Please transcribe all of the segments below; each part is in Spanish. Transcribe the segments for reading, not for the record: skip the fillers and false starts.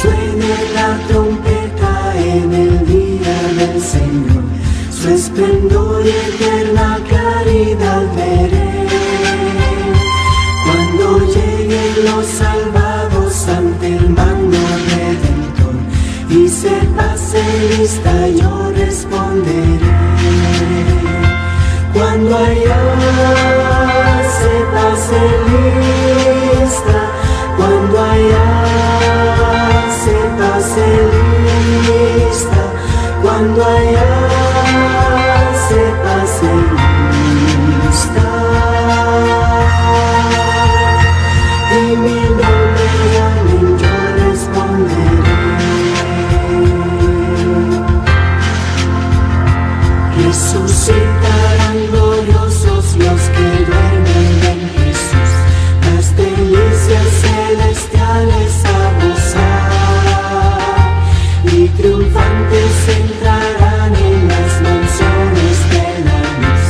suene la trompeta en el día del Señor, su esplendor y eterna claridad veré. Cuando lleguen los salvados ante el magno Redentor y se pase lista, yo responderé. Cuando allá se pase lista, cuando allá se pase lista, cuando allá se pase lista, y mi nombre llamen, yo responderé. Resucitarán gloriosos los que duermen en Jesús, las delicias celestiales a gozar, y triunfantes entrarán en las mansiones de la luz.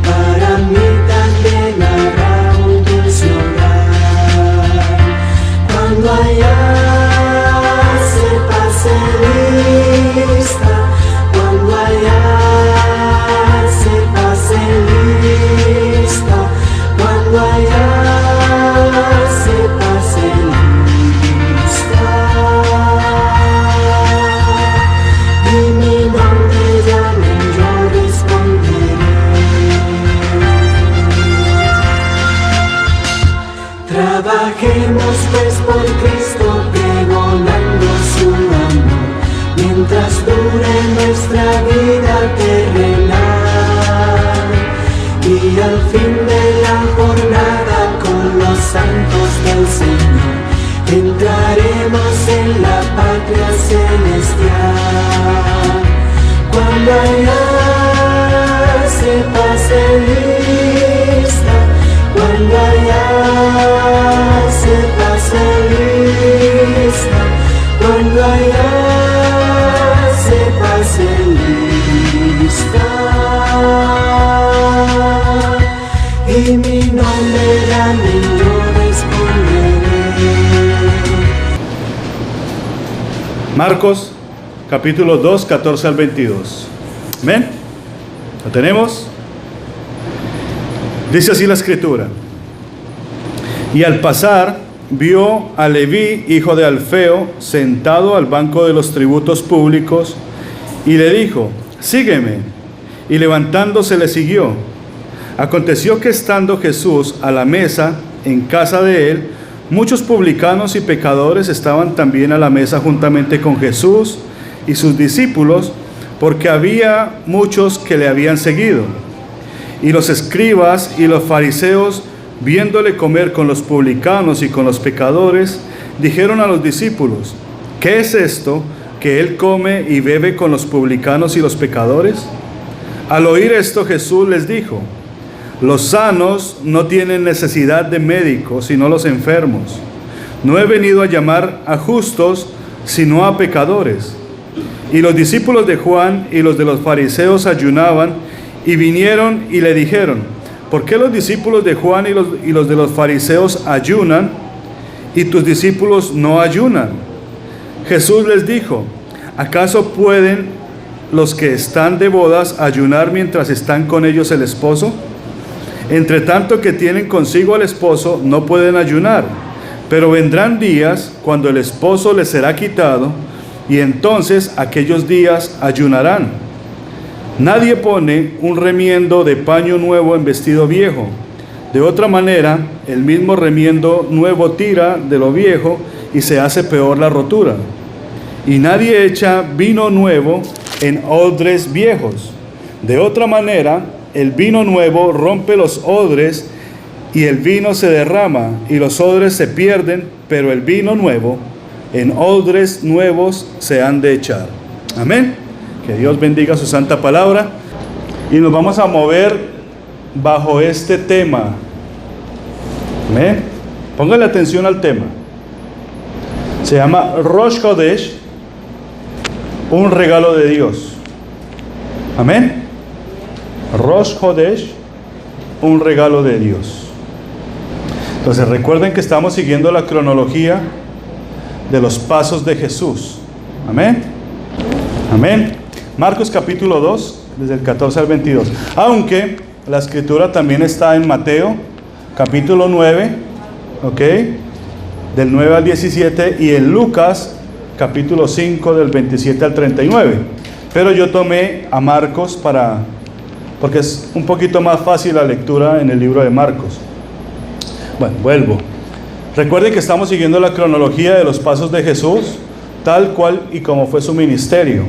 Para mí también habrá un dulce hogar. Cuando allá se pase lista, cuando allá se pase lista, cuando allá se pase lista, y mi nombre llamen, yo responderé. Trabajemos pues por Cristo, pregonando su amor, mientras dure nuestra vida terrenal, y al fin de la jornada con los santos del Señor entraremos en la patria celestial. Cuando allá se pase lista, cuando allá se pase lista, cuando allá se pase lista, y mi nombre llamen, yo responderé. Marcos, capítulo 2, 14 al 22. ¿Amén? ¿Lo tenemos? Dice así la escritura. Y al pasar, vio a Leví, hijo de Alfeo, sentado al banco de los tributos públicos, y le dijo: sígueme. Y levantándose le siguió. Aconteció que estando Jesús a la mesa en casa de él, muchos publicanos y pecadores estaban también a la mesa juntamente con Jesús y sus discípulos, porque había muchos que le habían seguido. Y los escribas y los fariseos, viéndole comer con los publicanos y con los pecadores, dijeron a los discípulos: ¿qué es esto que él come y bebe con los publicanos y los pecadores? Al oír esto, Jesús les dijo: los sanos no tienen necesidad de médicos, sino los enfermos. No he venido a llamar a justos, sino a pecadores. Y los discípulos de Juan y los de los fariseos ayunaban, y vinieron y le dijeron: ¿por qué los discípulos de Juan y los de los fariseos ayunan, y tus discípulos no ayunan? Jesús les dijo: ¿acaso pueden los que están de bodas ayunar mientras están con ellos el esposo? Entre tanto que tienen consigo al esposo, no pueden ayunar. Pero vendrán días cuando el esposo les será quitado, y entonces aquellos días ayunarán. Nadie pone un remiendo de paño nuevo en vestido viejo. De otra manera, el mismo remiendo nuevo tira de lo viejo, y se hace peor la rotura. Y nadie echa vino nuevo en odres viejos. De otra manera, el vino nuevo rompe los odres, y el vino se derrama, y los odres se pierden, pero el vino nuevo en odres nuevos se han de echar. Amén. Que Dios bendiga su santa palabra. Y nos vamos a mover bajo este tema. Amén. Póngale atención al tema. Se llama Rosh Chodesh, un regalo de Dios. Amén. Rosh Chodesh, un regalo de Dios. Entonces recuerden que estamos siguiendo la cronología de los pasos de Jesús. Amén. Amén. Marcos capítulo 2, desde el 14 al 22. Aunque la escritura también está en Mateo capítulo 9, ¿ok? Del 9 al 17, y en Lucas capítulo 5 del 27 al 39. Pero yo tomé a Marcos porque es un poquito más fácil la lectura en el libro de Marcos. Bueno, vuelvo. Recuerden que estamos siguiendo la cronología de los pasos de Jesús, tal cual y como fue su ministerio.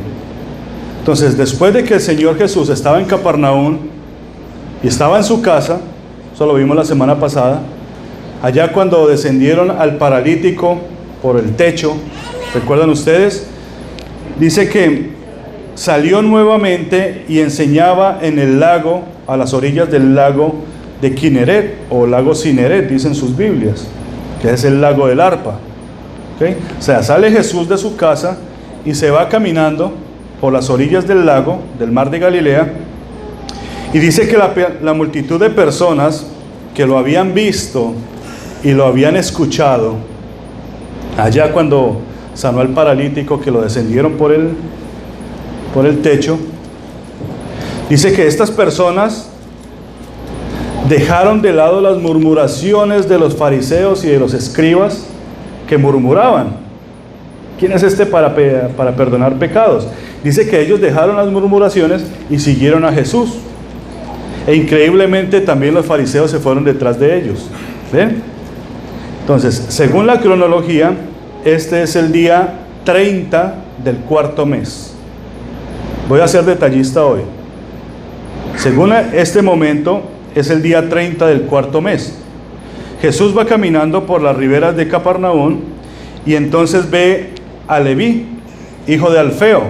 Entonces, después de que el Señor Jesús estaba en Capernaum y estaba en su casa, eso lo vimos la semana pasada, allá cuando descendieron al paralítico por el techo, ¿recuerdan ustedes? Dice que salió nuevamente y enseñaba en el lago, a las orillas del lago de Kineret, o lago Cineret, dicen sus Biblias, que es el lago del arpa. ¿Okay? O sea, sale Jesús de su casa y se va caminando por las orillas del lago, del mar de Galilea, y dice que la multitud de personas que lo habían visto y lo habían escuchado, allá cuando sanó al paralítico, que lo descendieron por el techo, dice que estas personas dejaron de lado las murmuraciones de los fariseos y de los escribas que murmuraban. ¿Quién es este para perdonar pecados? Dice que ellos dejaron las murmuraciones y siguieron a Jesús. E increíblemente también los fariseos se fueron detrás de ellos. ¿Ven? Entonces, según la cronología, este es el día 30 del cuarto mes. Voy a ser detallista hoy. Según este momento, es el día 30 del cuarto mes. Jesús va caminando por las riberas de Capernaum y entonces ve a Leví, hijo de Alfeo,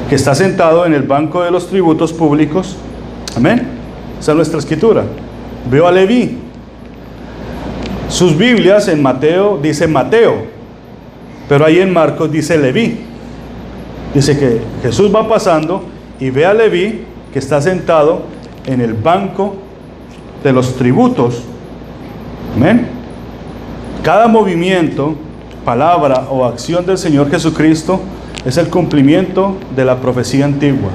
que está sentado en el banco de los tributos públicos. Amén. Esa es nuestra escritura. Veo a Leví. Sus Biblias en Mateo dice Mateo, pero ahí en Marcos dice Leví. Dice que Jesús va pasando y ve a Leví que está sentado en el banco de los tributos. Amén. Cada movimiento, palabra o acción del Señor Jesucristo es el cumplimiento de la profecía antigua.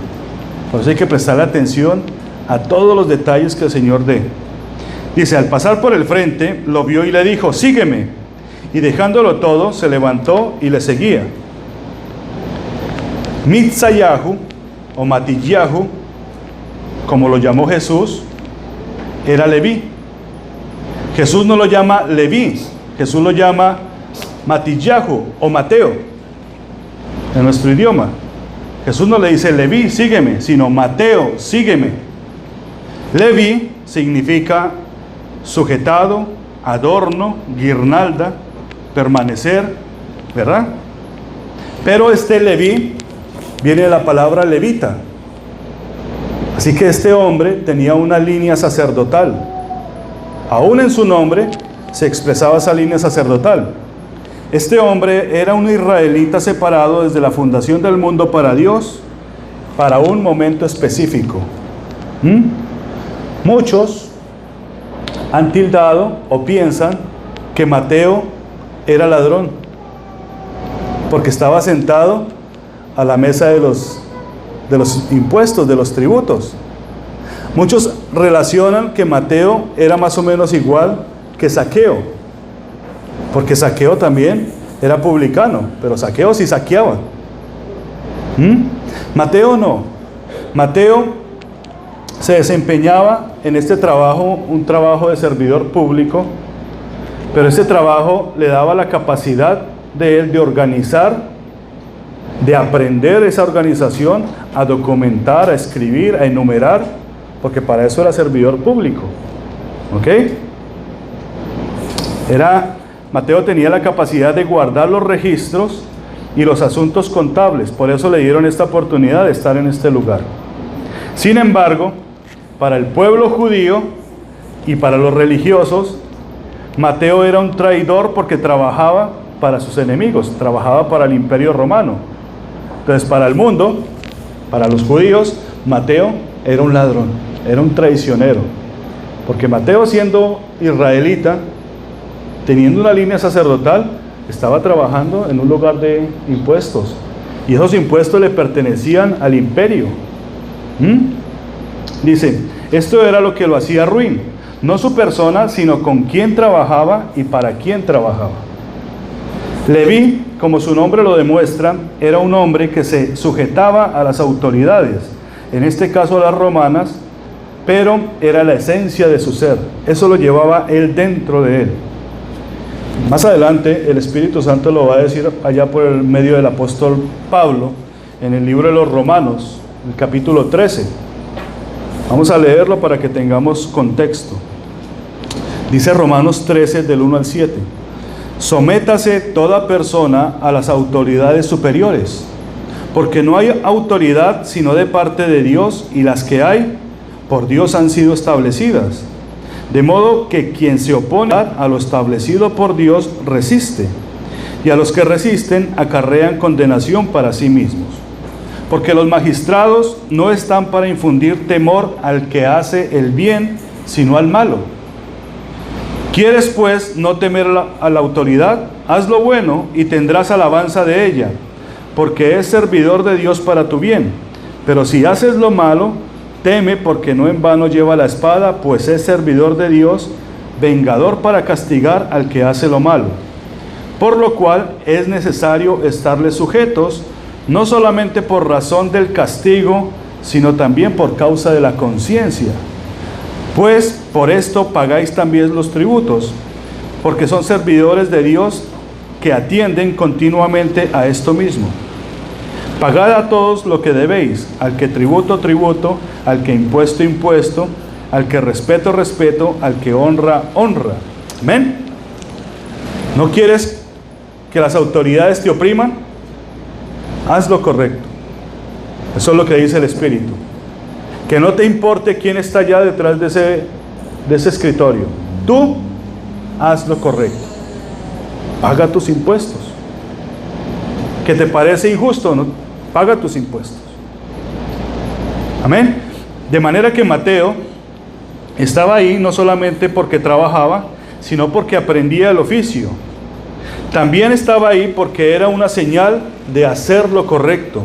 Por eso hay que prestarle atención a todos los detalles que el Señor dé. Dice, al pasar por el frente, lo vio y le dijo, sígueme. Y dejándolo todo, se levantó y le seguía. Mitzayahu, o Matillahu, como lo llamó Jesús, era Leví. Jesús no lo llama Leví, Jesús lo llama Matillahu o Mateo, en nuestro idioma. Jesús no le dice Leví, sígueme, sino Mateo, sígueme. Leví significa sujetado, adorno, guirnalda, permanecer, ¿verdad? Pero este Leví viene de la palabra levita. Así que este hombre tenía una línea sacerdotal. Aún en su nombre se expresaba esa línea sacerdotal. Este hombre era un israelita separado desde la fundación del mundo para Dios, para un momento específico. Muchos han tildado o piensan que Mateo era ladrón, porque estaba sentado a la mesa de los impuestos, de los tributos. Muchos relacionan que Mateo era más o menos igual que Zaqueo, porque Zaqueo también era publicano, pero Zaqueo sí saqueaba. Mateo no. Mateo se desempeñaba en este trabajo, un trabajo de servidor público, pero ese trabajo le daba la capacidad de él de organizar, de aprender esa organización, a documentar, a escribir, a enumerar, porque para eso era servidor público. ¿Ok? Mateo tenía la capacidad de guardar los registros y los asuntos contables, por eso le dieron esta oportunidad de estar en este lugar. Sin embargo, para el pueblo judío y para los religiosos, Mateo era un traidor porque trabajaba para sus enemigos, trabajaba para el imperio romano. Entonces, para el mundo, para los judíos, Mateo era un ladrón, era un traicionero, porque Mateo, siendo israelita, teniendo una línea sacerdotal, estaba trabajando en un lugar de impuestos. Y esos impuestos le pertenecían al imperio. Dice, esto era lo que lo hacía ruin. No su persona, sino con quién trabajaba y para quién trabajaba. Leví, como su nombre lo demuestra, era un hombre que se sujetaba a las autoridades, en este caso las romanas, pero era la esencia de su ser. Eso lo llevaba él dentro de él. Más adelante el Espíritu Santo lo va a decir allá por el medio del apóstol Pablo, en el libro de los Romanos, el capítulo 13. Vamos a leerlo para que tengamos contexto. Dice Romanos 13, del 1 al 7. Sométase toda persona a las autoridades superiores, porque no hay autoridad sino de parte de Dios, y las que hay, por Dios han sido establecidas. De modo que quien se opone a lo establecido por Dios resiste, y a los que resisten acarrean condenación para sí mismos. Porque los magistrados no están para infundir temor al que hace el bien, sino al malo. ¿Quieres pues no temer a la autoridad? Haz lo bueno y tendrás alabanza de ella, porque es servidor de Dios para tu bien. Pero si haces lo malo, teme, porque no en vano lleva la espada, pues es servidor de Dios, vengador para castigar al que hace lo malo. Por lo cual es necesario estarle sujetos, no solamente por razón del castigo, sino también por causa de la conciencia. Pues por esto pagáis también los tributos, porque son servidores de Dios que atienden continuamente a esto mismo. Pagad a todos lo que debéis, al que tributo, tributo, al que impuesto, impuesto, al que respeto, respeto, al que honra, honra. Amén. ¿No quieres que las autoridades te opriman? Haz lo correcto. Eso es lo que dice el Espíritu. Que no te importe quién está allá detrás de ese escritorio. Tú haz lo correcto. Paga tus impuestos. ¿Que te parece injusto? No, paga tus impuestos. Amén. De manera que Mateo estaba ahí no solamente porque trabajaba, sino porque aprendía el oficio. También estaba ahí porque era una señal de hacer lo correcto.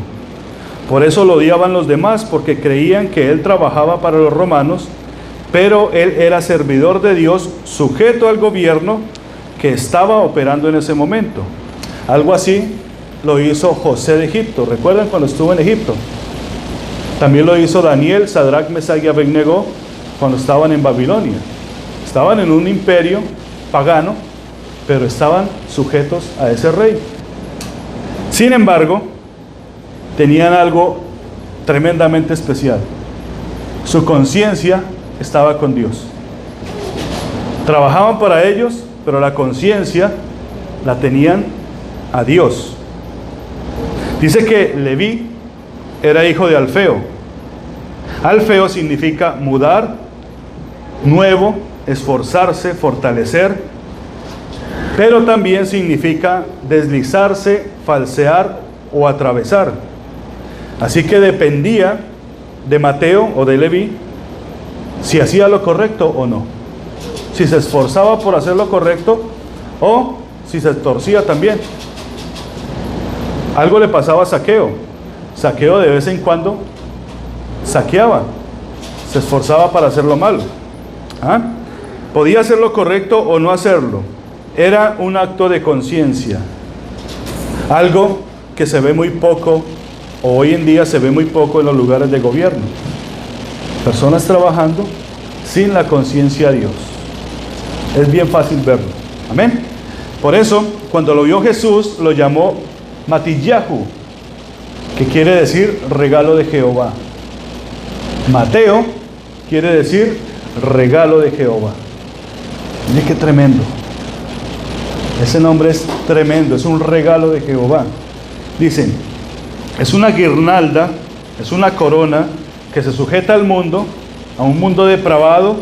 Por eso lo odiaban los demás, porque creían que él trabajaba para los romanos, pero él era servidor de Dios, sujeto al gobierno que estaba operando en ese momento. Algo así lo hizo José de Egipto. ¿Recuerdan cuando estuvo en Egipto? También lo hizo Daniel, Sadrach, Mesach y Abednego cuando estaban en Babilonia. Estaban en un imperio pagano, pero estaban sujetos a ese rey. Sin embargo, tenían algo tremendamente especial. Su conciencia estaba con Dios. Trabajaban para ellos, pero la conciencia la tenían a Dios. Dice que Leví era hijo de Alfeo. Alfeo significa mudar, nuevo, esforzarse, fortalecer, pero también significa deslizarse, falsear o atravesar. Así que dependía de Mateo o de Leví si hacía lo correcto o no, si se esforzaba por hacer lo correcto o si se torcía también. Algo le pasaba a Zaqueo. Zaqueo de vez en cuando saqueaba, se esforzaba para hacer lo malo. Podía hacer lo correcto o no hacerlo. Era un acto de conciencia, algo que se ve muy poco, o hoy en día se ve muy poco en los lugares de gobierno. Personas trabajando sin la conciencia a Dios. Es bien fácil verlo. Amén. Por eso, cuando lo vio Jesús, lo llamó Matillahu, que quiere decir regalo de Jehová. Mateo quiere decir regalo de Jehová. Mire qué tremendo. Ese nombre es tremendo, es un regalo de Jehová. Dicen, es una guirnalda, es una corona que se sujeta al mundo, a un mundo depravado,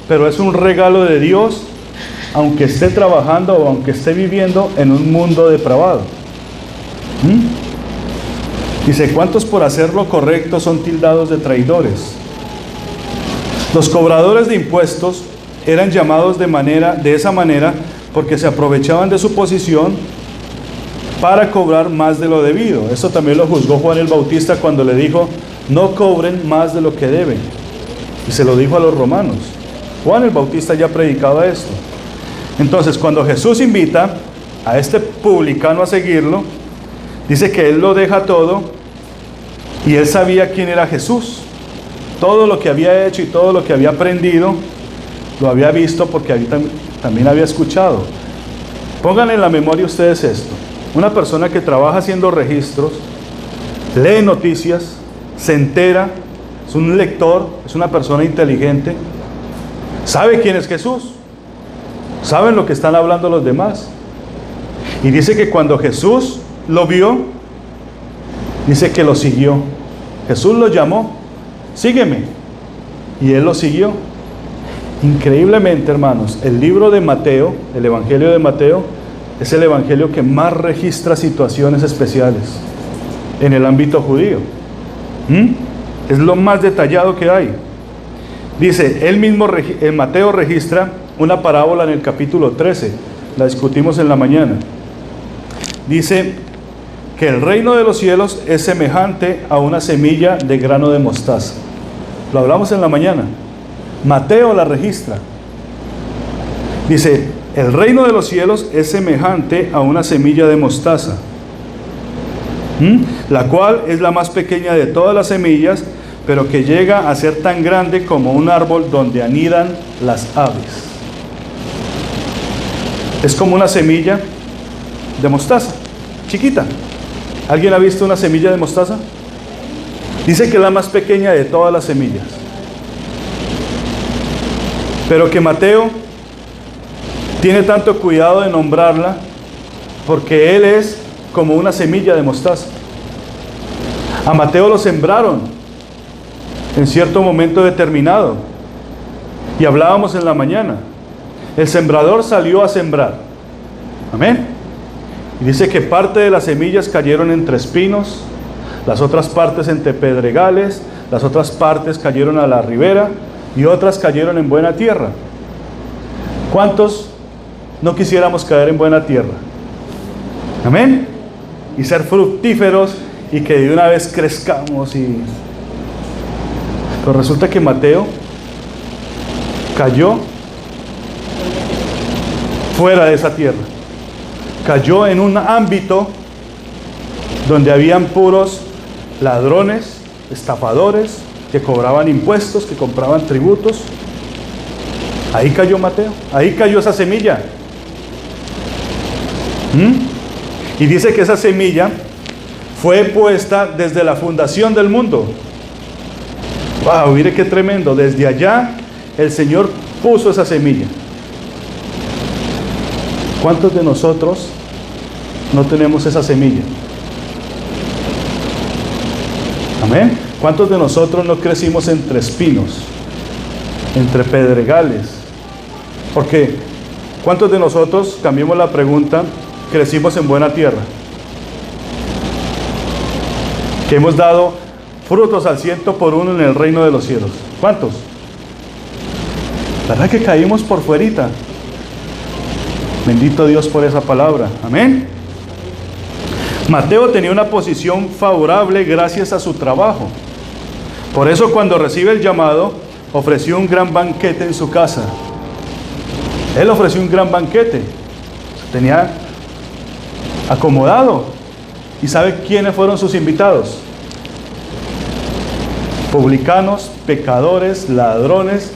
pero es un regalo de Dios, aunque esté trabajando o aunque esté viviendo en un mundo depravado. Dice, ¿cuántos por hacer lo correcto son tildados de traidores? Los cobradores de impuestos eran llamados de esa manera porque se aprovechaban de su posición para cobrar más de lo debido. Esto también lo juzgó Juan el Bautista cuando le dijo, no cobren más de lo que deben. Y se lo dijo a los romanos. Juan el Bautista ya predicaba esto. Entonces, cuando Jesús invita a este publicano a seguirlo, dice que él lo deja todo y él sabía quién era Jesús. Todo lo que había hecho y todo lo que había aprendido, lo había visto porque también había escuchado. Pongan en la memoria ustedes esto. Una persona que trabaja haciendo registros, lee noticias, se entera, es un lector, es una persona inteligente, sabe quién es Jesús, saben lo que están hablando los demás. Y dice que cuando Jesús lo vio, dice que lo siguió. Jesús lo llamó, sígueme, y él lo siguió. Increíblemente, hermanos, el libro de Mateo, el Evangelio de Mateo, es el evangelio que más registra situaciones especiales en el ámbito judío. Es lo más detallado que hay. Dice, él mismo, Mateo registra una parábola en el capítulo 13, la discutimos en la mañana. Dice que el reino de los cielos es semejante a una semilla de grano de mostaza. Lo hablamos en la mañana. Mateo la registra. Dice, el reino de los cielos es semejante a una semilla de mostaza, la cual es la más pequeña de todas las semillas, pero que llega a ser tan grande como un árbol donde anidan las aves. Es como una semilla de mostaza, chiquita. ¿Alguien ha visto una semilla de mostaza? Dice que es la más pequeña de todas las semillas, pero que Mateo tiene tanto cuidado de nombrarla porque él es como una semilla de mostaza. A Mateo lo sembraron en cierto momento determinado, y hablábamos en la mañana, el sembrador salió a sembrar, amén, y dice que parte de las semillas cayeron entre espinos, las otras partes entre pedregales, las otras partes cayeron a la ribera y otras cayeron en buena tierra. ¿Cuántos no quisiéramos caer en buena tierra? Amén. Y ser fructíferos y que de una vez crezcamos. Pero resulta que Mateo cayó fuera de esa tierra. Cayó en un ámbito donde habían puros ladrones, estafadores, que cobraban impuestos, que compraban tributos. Ahí cayó Mateo, ahí cayó esa semilla. Y dice que esa semilla fue puesta desde la fundación del mundo. Wow, mire qué tremendo. Desde allá el Señor puso esa semilla. ¿Cuántos de nosotros no tenemos esa semilla? Amén. ¿Cuántos de nosotros no crecimos entre espinos, entre pedregales? Porque ¿cuántos de nosotros, cambiemos la pregunta, crecimos en buena tierra? Que hemos dado frutos al 100% en el reino de los cielos. ¿Cuántos? ¿Verdad que caímos por fuerita? Bendito Dios por esa palabra. Amén. Mateo tenía una posición favorable gracias a su trabajo. Por eso cuando recibe el llamado, ofreció un gran banquete en su casa. Él ofreció un gran banquete. Tenía acomodado. ¿Y sabe quiénes fueron sus invitados? Publicanos, pecadores, ladrones.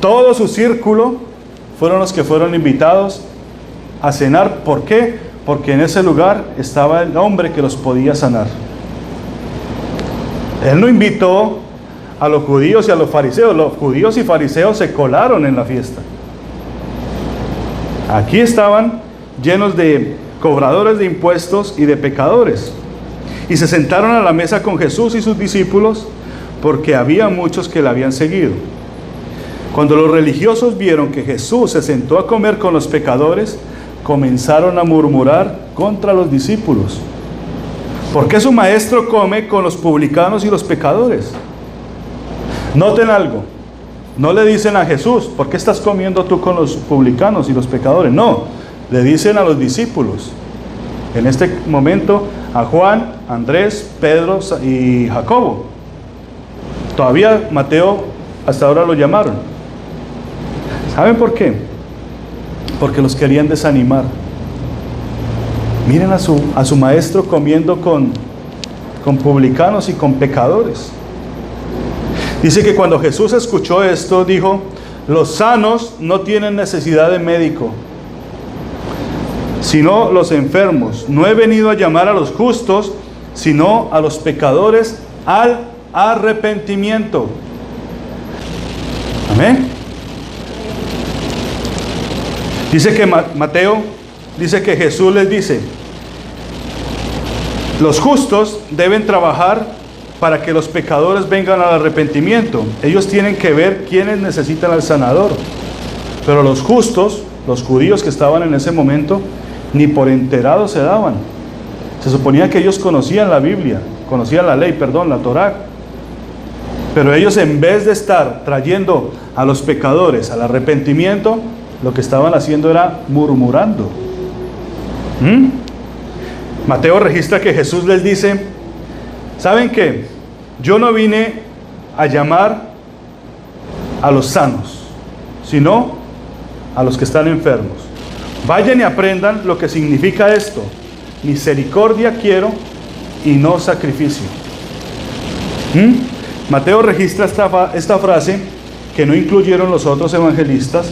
Todo su círculo fueron los que fueron invitados a cenar. ¿Por qué? Porque en ese lugar estaba el hombre que los podía sanar. Él no invitó a los judíos y a los fariseos. Los judíos y fariseos se colaron en la fiesta. Aquí estaban llenos de cobradores de impuestos y de pecadores. Y se sentaron a la mesa con Jesús y sus discípulos, porque había muchos que le habían seguido. Cuando los religiosos vieron que Jesús se sentó a comer con los pecadores, comenzaron a murmurar contra los discípulos. ¿Por qué su maestro come con los publicanos y los pecadores? Noten algo. No le dicen a Jesús, ¿por qué estás comiendo tú con los publicanos y los pecadores? No, le dicen a los discípulos. En este momento a Juan, Andrés, Pedro y Jacobo. Todavía Mateo hasta ahora lo llamaron. ¿Saben por qué? Porque los querían desanimar. Miren a su maestro comiendo con publicanos y con pecadores. Dice que cuando Jesús escuchó esto, dijo: los sanos no tienen necesidad de médico, sino los enfermos. No he venido a llamar a los justos, sino a los pecadores al arrepentimiento. Amén. Dice que Mateo, dice que Jesús les dice: los justos deben trabajar para que los pecadores vengan al arrepentimiento. Ellos tienen que ver quiénes necesitan al sanador. Pero los justos, los judíos que estaban en ese momento, ni por enterados se daban. Se suponía que ellos conocían la Biblia, conocían la ley, la Torá. Pero ellos, en vez de estar trayendo a los pecadores al arrepentimiento, lo que estaban haciendo era murmurando. Mateo registra que Jesús les dice: ¿saben qué? Yo no vine a llamar a los sanos, sino a los que están enfermos. Vayan y aprendan lo que significa esto: misericordia quiero y no sacrificio. Mateo registra esta frase que no incluyeron los otros evangelistas,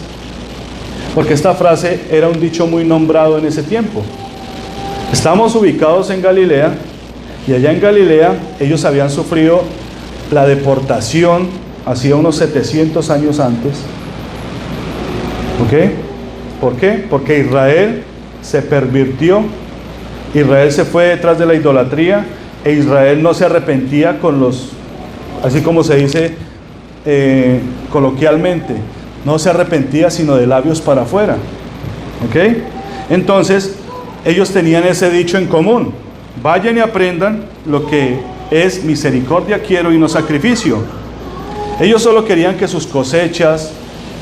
porque esta frase era un dicho muy nombrado en ese tiempo. Estamos ubicados en Galilea, y allá en Galilea ellos habían sufrido la deportación hacía unos 700 años antes. ¿Ok? ¿Por qué? Porque Israel se pervirtió, Israel se fue detrás de la idolatría, e Israel no se arrepentía con los, así como se dice coloquialmente, no se arrepentía sino de labios para afuera. ¿Ok? Entonces ellos tenían ese dicho en común: vayan y aprendan lo que es misericordia quiero y no sacrificio. Ellos solo querían que sus cosechas,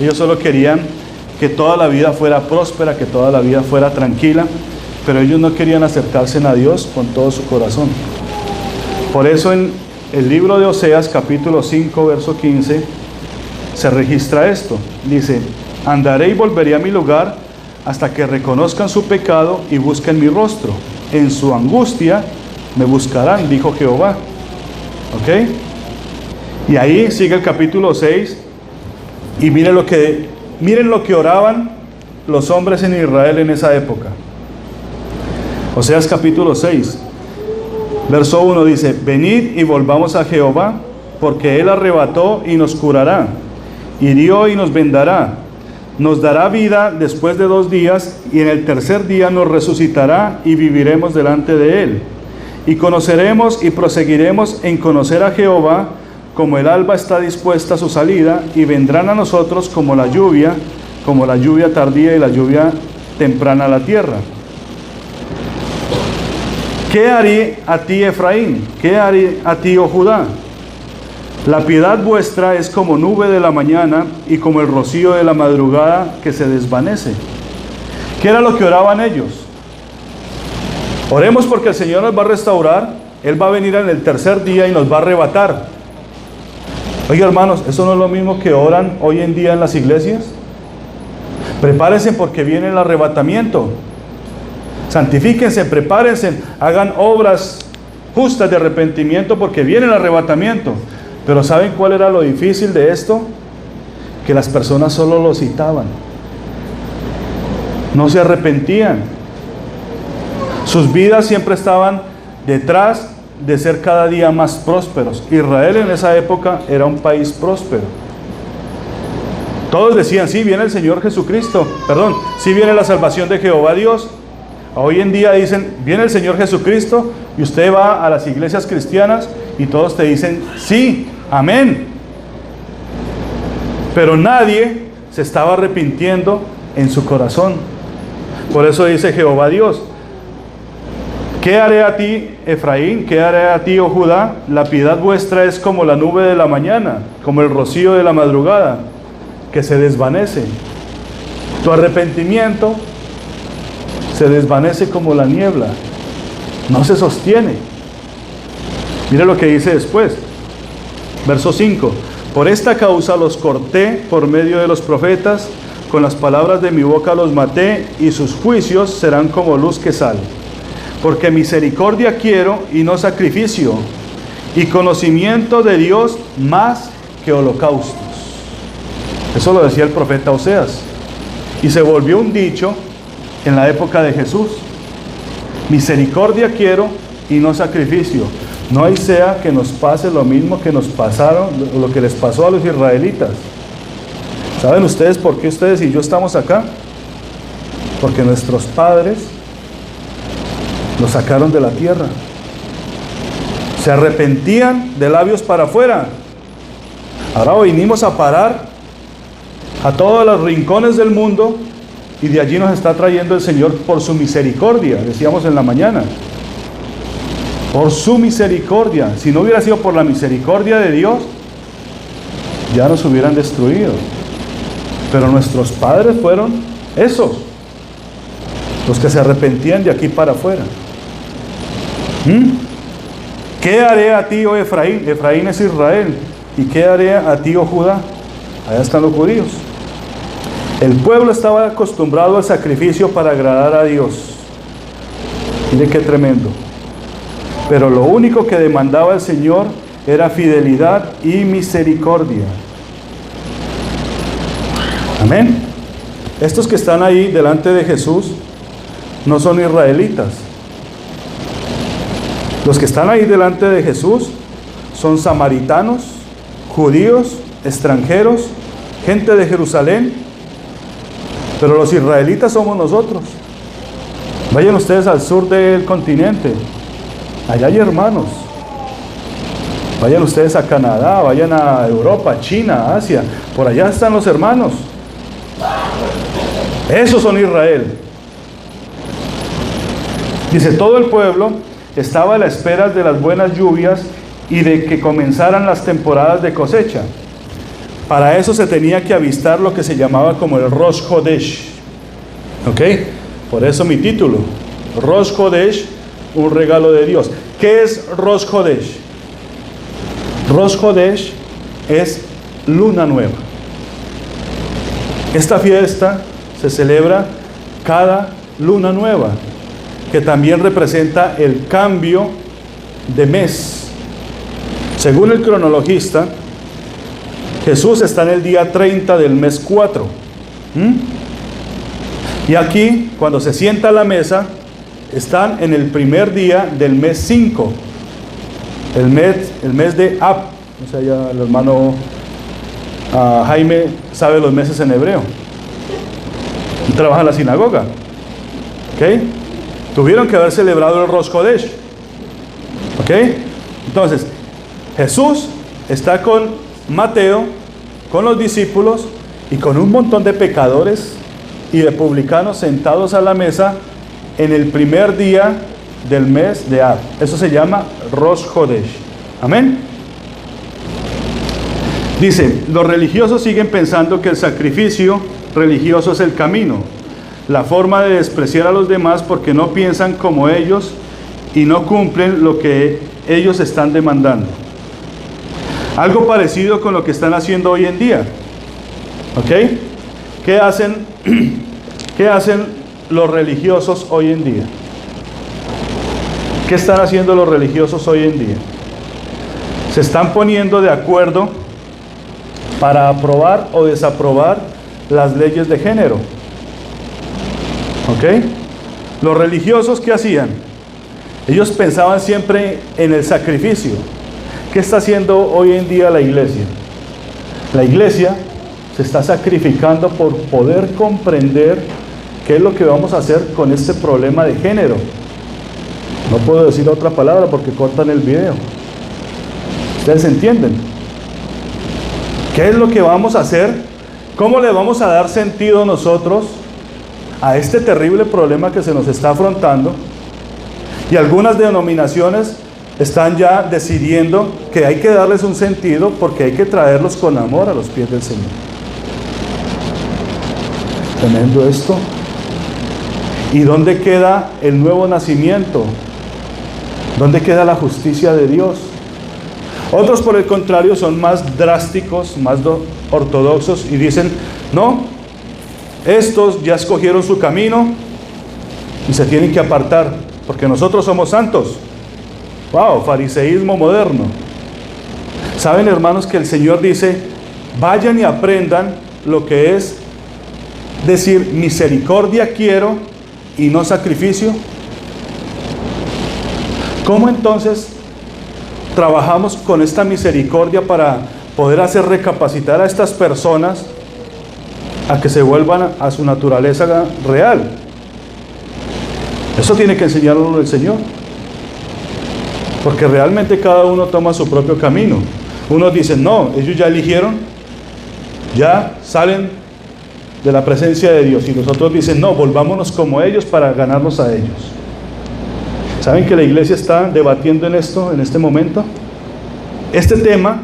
ellos solo querían que toda la vida fuera próspera, que toda la vida fuera tranquila, pero ellos no querían acercarse a Dios con todo su corazón. Por eso en el libro de Oseas, capítulo 5, verso 15, se registra esto. Dice: andaré y volveré a mi lugar hasta que reconozcan su pecado y busquen mi rostro. En su angustia me buscarán, dijo Jehová. ¿Ok? Y ahí sigue el capítulo 6, y miren lo que oraban los hombres en Israel en esa época. Oseas capítulo 6, verso 1 dice: venid y volvamos a Jehová, porque Él arrebató y nos curará, hirió y nos vendará, nos dará vida después de 2 días, y en el tercer día nos resucitará y viviremos delante de Él. Y conoceremos y proseguiremos en conocer a Jehová, como el alba está dispuesta a su salida, y vendrán a nosotros como la lluvia tardía y la lluvia temprana a la tierra. ¿Qué haré a ti, Efraín? ¿Qué haré a ti, oh Judá? La piedad vuestra es como nube de la mañana y como el rocío de la madrugada que se desvanece. ¿Qué era lo que oraban ellos? Oremos porque el Señor nos va a restaurar, Él va a venir en el tercer día y nos va a arrebatar. Oye, hermanos, ¿eso no es lo mismo que oran hoy en día en las iglesias? Prepárense porque viene el arrebatamiento. Santifíquense, prepárense, hagan obras justas de arrepentimiento porque viene el arrebatamiento. Pero ¿saben cuál era lo difícil de esto? Que las personas solo lo citaban, no se arrepentían. Sus vidas siempre estaban detrás de ser cada día más prósperos. Israel en esa época era un país próspero. Todos decían: sí, viene el Señor Jesucristo, sí viene la salvación de Jehová Dios. Hoy en día dicen: viene el Señor Jesucristo, y usted va a las iglesias cristianas y todos te dicen: sí, amén. Pero nadie se estaba arrepintiendo en su corazón. Por eso dice Jehová Dios: ¿qué haré a ti, Efraín? ¿Qué haré a ti, oh Judá? La piedad vuestra es como la nube de la mañana, como el rocío de la madrugada, que se desvanece. Tu arrepentimiento se desvanece como la niebla. No se sostiene. Mire lo que dice después. Verso 5. Por esta causa los corté por medio de los profetas, con las palabras de mi boca los maté, y sus juicios serán como luz que sale. Porque misericordia quiero y no sacrificio, y conocimiento de Dios más que holocaustos. Eso lo decía el profeta Oseas. Y se volvió un dicho en la época de Jesús. Misericordia quiero y no sacrificio. No hay sea que nos pase lo mismo que nos pasaron, lo que les pasó a los israelitas. ¿Saben ustedes por qué ustedes y yo estamos acá? Porque nuestros padres los sacaron de la tierra. Se arrepentían de labios para afuera. Ahora vinimos a parar a todos los rincones del mundo, y de allí nos está trayendo el Señor por su misericordia, decíamos en la mañana. Por su misericordia. Si no hubiera sido por la misericordia de Dios, ya nos hubieran destruido. Pero nuestros padres fueron esos, los que se arrepentían de aquí para afuera. ¿Qué haré a ti, oh Efraín? Efraín es Israel. ¿Y qué haré a ti, oh Judá? Allá están los judíos. El pueblo estaba acostumbrado al sacrificio para agradar a Dios. Mire qué tremendo. Pero lo único que demandaba el Señor era fidelidad y misericordia. Amén. Estos que están ahí delante de Jesús no son israelitas. Los que están ahí delante de Jesús son samaritanos, judíos, extranjeros, gente de Jerusalén. Pero los israelitas somos nosotros. Vayan ustedes al sur del continente. Allá hay hermanos. Vayan ustedes a Canadá, vayan a Europa, China, Asia. Por allá están los hermanos. Esos son Israel. Dice, todo el pueblo estaba a la espera de las buenas lluvias y de que comenzaran las temporadas de cosecha. Para eso se tenía que avistar lo que se llamaba como el Rosh Hodesh. ¿Ok? Por eso mi título, Rosh Hodesh, un regalo de Dios. ¿Qué es Rosh Hodesh? Rosh Hodesh es luna nueva. Esta fiesta se celebra cada luna nueva, que también representa el cambio de mes. Según el cronologista, Jesús está en el día 30 del mes 4. Y aquí, cuando se sienta a la mesa, están en el primer día del mes 5. El mes de Ab. O sea, ya el hermano Jaime sabe los meses en hebreo. Y trabaja en la sinagoga. ¿Ok? Tuvieron que haber celebrado el Rosh Hodesh. ¿Ok? Entonces, Jesús está con Mateo, con los discípulos y con un montón de pecadores y de publicanos sentados a la mesa en el primer día del mes de Ab. Eso se llama Rosh Hodesh. Amén. Dice, los religiosos siguen pensando que el sacrificio religioso es el camino, la forma de despreciar a los demás porque no piensan como ellos y no cumplen lo que ellos están demandando. Algo parecido con lo que están haciendo hoy en día. ¿Ok? ¿Qué hacen los religiosos hoy en día? ¿Qué están haciendo los religiosos hoy en día? Se están poniendo de acuerdo para aprobar o desaprobar las leyes de género. ¿Ok? Los religiosos, ¿qué hacían? Ellos pensaban siempre en el sacrificio. ¿Qué está haciendo hoy en día la iglesia? La iglesia se está sacrificando por poder comprender qué es lo que vamos a hacer con este problema de género. No puedo decir otra palabra porque cortan el video. ¿Ustedes entienden? ¿Qué es lo que vamos a hacer? ¿Cómo le vamos a dar sentido nosotros a este terrible problema que se nos está afrontando? Y algunas denominaciones están ya decidiendo que hay que darles un sentido porque hay que traerlos con amor a los pies del Señor. Tremendo esto. ¿Y dónde queda el nuevo nacimiento? ¿Dónde queda la justicia de Dios? Otros, por el contrario, son más drásticos, más ortodoxos y dicen, no, estos ya escogieron su camino y se tienen que apartar, porque nosotros somos santos. ¡Wow! Fariseísmo moderno. ¿Saben, hermanos, que el Señor dice, vayan y aprendan lo que es decir, misericordia quiero y no sacrificio? ¿Cómo entonces trabajamos con esta misericordia para poder hacer recapacitar a estas personas a que se vuelvan a su naturaleza real? Eso tiene que enseñarnos el Señor, porque realmente cada uno toma su propio camino. Unos dicen, no, ellos ya eligieron, ya salen de la presencia de Dios, y los otros dicen, no, volvámonos como ellos para ganarnos a ellos. ¿Saben que la iglesia está debatiendo en esto, en este momento? Este tema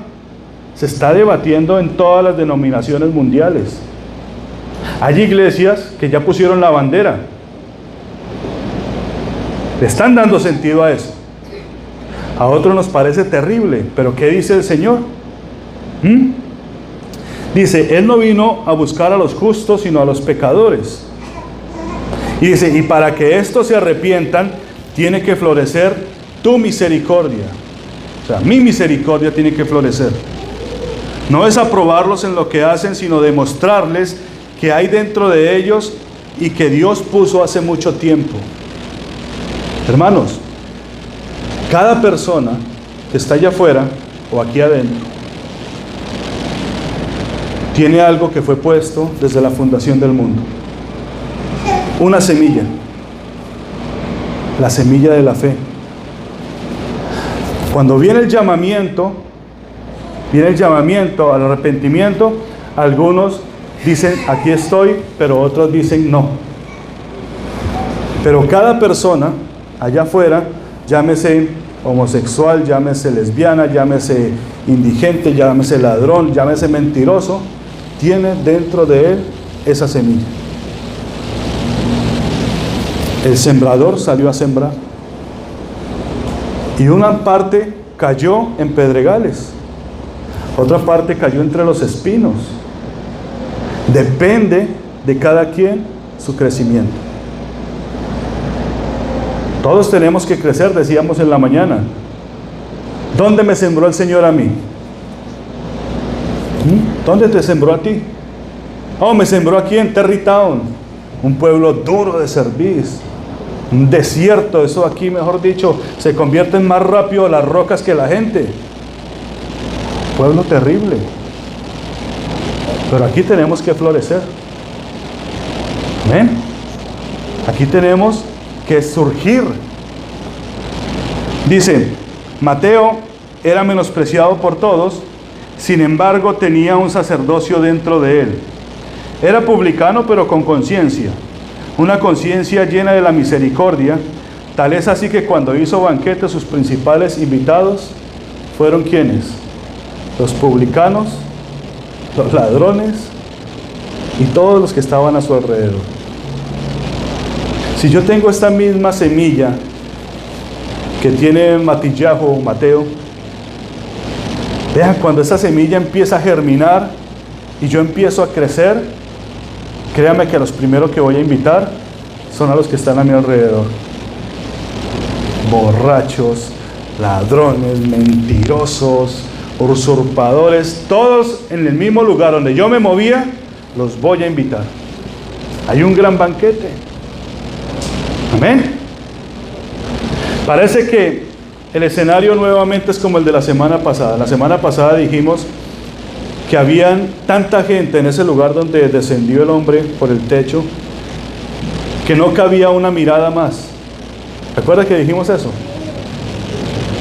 se está debatiendo en todas las denominaciones mundiales. Hay iglesias que ya pusieron la bandera. Le están dando sentido a eso. A otros nos parece terrible, pero ¿qué dice el Señor? Dice, Él no vino a buscar a los justos, sino a los pecadores. Y dice, y para que estos se arrepientan, tiene que florecer tu misericordia. O sea, mi misericordia tiene que florecer. No es aprobarlos en lo que hacen, sino demostrarles que hay dentro de ellos y que Dios puso hace mucho tiempo. Hermanos, cada persona que está allá afuera o aquí adentro tiene algo que fue puesto desde la fundación del mundo. Una semilla. La semilla de la fe. Cuando viene el llamamiento al arrepentimiento, algunos dicen, aquí estoy, pero otros dicen no. Pero cada persona allá afuera, llámese homosexual, llámese lesbiana, llámese indigente, llámese ladrón, llámese mentiroso, tiene dentro de él esa semilla. El sembrador salió a sembrar, y una parte cayó en pedregales, otra parte cayó entre los espinos. Depende de cada quien su crecimiento. Todos tenemos que crecer, decíamos en la mañana. ¿Dónde me sembró el Señor a mí? ¿Dónde te sembró a ti? Oh, me sembró aquí en Terrytown, un pueblo duro de cerviz, un desierto. Eso aquí, mejor dicho, se convierten más rápido las rocas que la gente. Pueblo terrible. Pero aquí tenemos que florecer. ¿Ven? Aquí tenemos que surgir. Dice, Mateo era menospreciado por todos, sin embargo tenía un sacerdocio dentro de él. Era publicano, pero con conciencia, una conciencia llena de la misericordia. Tal es así que cuando hizo banquete, sus principales invitados fueron ¿quiénes? Los publicanos, los ladrones y todos los que estaban a su alrededor. Si yo tengo esta misma semilla que tiene Matillahu o Mateo, vean, cuando esa semilla empieza a germinar y yo empiezo a crecer, créanme que los primeros que voy a invitar son a los que están a mi alrededor. Borrachos, ladrones, mentirosos, usurpadores, todos en el mismo lugar donde yo me movía, los voy a invitar. Hay un gran banquete. Amén. Parece que el escenario nuevamente es como el de la semana pasada. La semana pasada dijimos que habían tanta gente en ese lugar donde descendió el hombre por el techo, que no cabía una mirada más. ¿Recuerda que dijimos eso?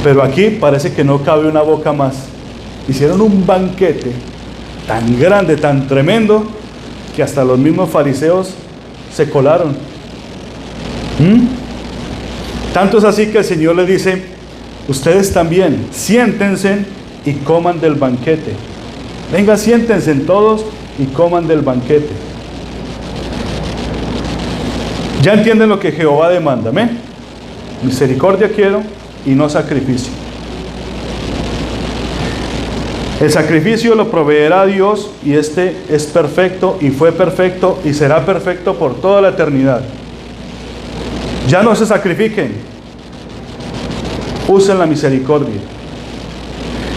Pero aquí parece que no cabe una boca más. Hicieron un banquete tan grande, tan tremendo, que hasta los mismos fariseos se colaron. Tanto es así que el Señor les dice, ustedes también, siéntense y coman del banquete. Venga, siéntense todos y coman del banquete. Ya entienden lo que Jehová demanda, ¿amén? Misericordia quiero y no sacrificio. El sacrificio lo proveerá Dios, y este es perfecto y fue perfecto y será perfecto por toda la eternidad. Ya no se sacrifiquen, usen la misericordia.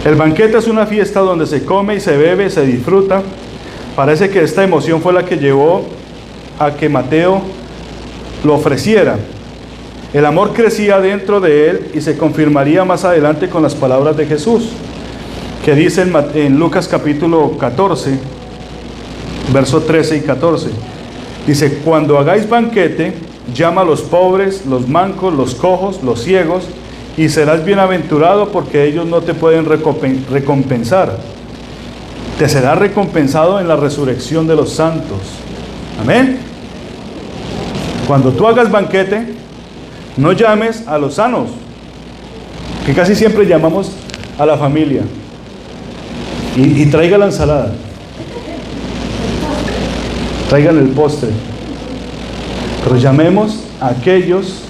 El banquete es una fiesta donde se come y se bebe, se disfruta. Parece que esta emoción fue la que llevó a que Mateo lo ofreciera. El amor crecía dentro de él y se confirmaría más adelante con las palabras de Jesús, que dice en Lucas capítulo 14, verso 13 y 14. Dice: cuando hagáis banquete, llama a los pobres, los mancos, los cojos, los ciegos, y serás bienaventurado, porque ellos no te pueden recompensar. Te será recompensado en la resurrección de los santos. Amén. Cuando tú hagas banquete, no llames a los sanos, que casi siempre llamamos a la familia, y traiga la ensalada, traigan el postre, pero llamemos a aquellos,